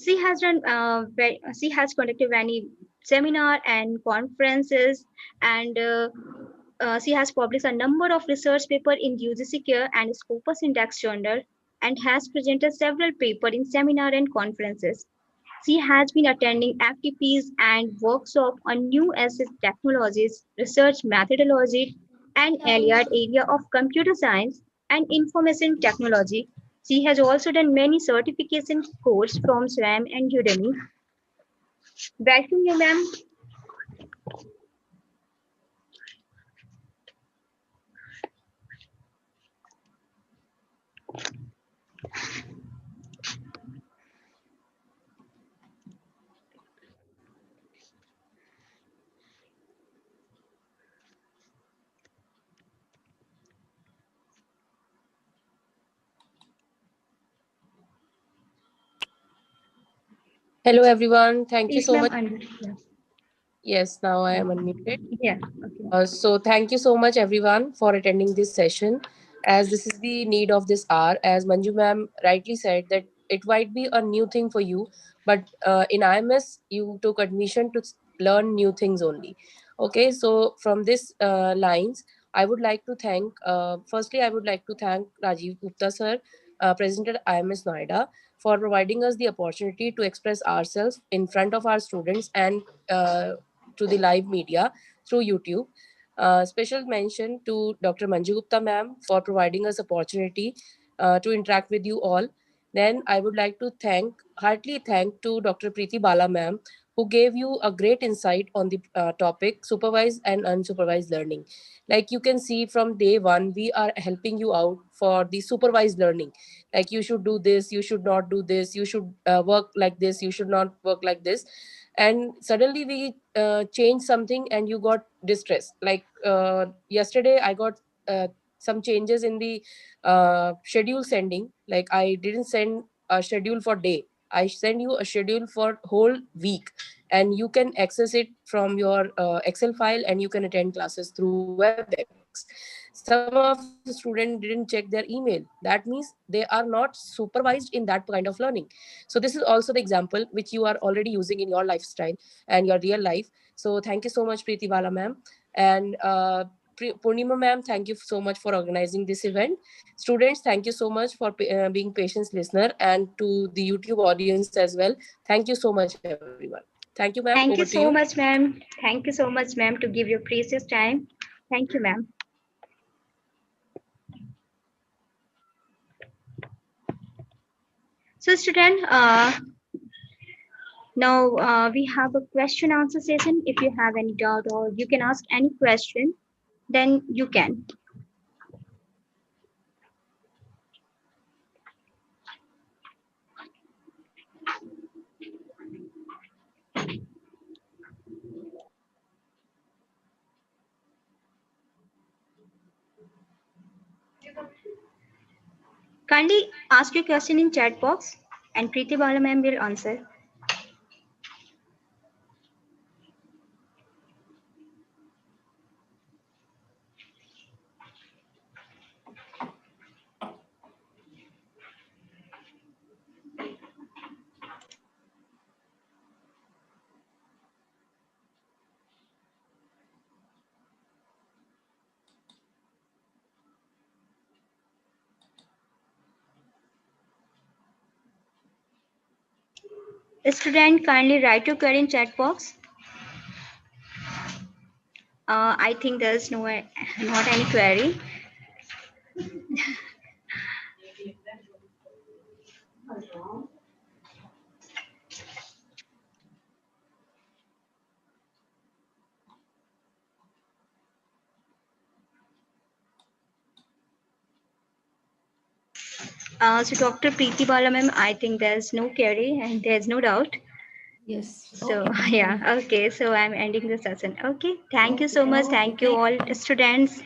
She has conducted many seminar and conferences, and she has published a number of research papers in UGC Care and Scopus Index Journal, and has presented several papers in seminar and conferences. She has been attending FTPs and workshops on new assist technologies, research methodology, and allied area of computer science and information technology. She has also done many certification courses from SWAM and Udemy. Welcome you, ma'am. Hello everyone. Thank you Please, so ma'am. much. Yes, now I am unmuted. Yeah. Okay. So thank you so much everyone for attending this session, as this is the need of this hour. As Manju ma'am rightly said that it might be a new thing for you, but in IMS you took admission to learn new things only. Okay, so from this lines, I would like to thank, firstly I would like to thank Rajiv Gupta sir present at IMS Noida, for providing us the opportunity to express ourselves in front of our students and to the live media through YouTube. Special mention to Dr. Manju Gupta ma'am for providing us opportunity to interact with you all. Then I would like to heartily thank to Dr. Preeti Bala ma'am, who gave you a great insight on the topic supervised and unsupervised learning. Like you can see from day one, we are helping you out for the supervised learning. Like you should do this, you should not do this, you should work like this, you should not work like this. And suddenly we changed something and you got distressed. Like yesterday I got some changes in the schedule sending. Like I didn't send a schedule for day, I send you a schedule for whole week, and you can access it from your Excel file, and you can attend classes through WebEx. Some of the students didn't check their email. That means they are not supervised in that kind of learning. So this is also the example which you are already using in your lifestyle and your real life. So thank you so much, Preeti Bala ma'am. And Purnima ma'am, thank you so much for organizing this event. Students, thank you so much for being patient listener, and to the YouTube audience as well. Thank you so much, everyone. Thank you, ma'am. Over to Thank you. you so much, ma'am. Thank you so much, ma'am, to give your precious time. Thank you, ma'am. So, student, now we have a question answer session. If you have any doubt or you can ask any question, then you can. Kindly ask your question in chat box and Preeti Bala ma'am will answer. Student, kindly write your query in chat box. I think there's not any query. So Dr. Preeti Bala ma'am, I think there's no query and there's no doubt. Yes. So Okay. yeah, okay. So I'm ending the session. Okay. Thank you so much. Thank you all students.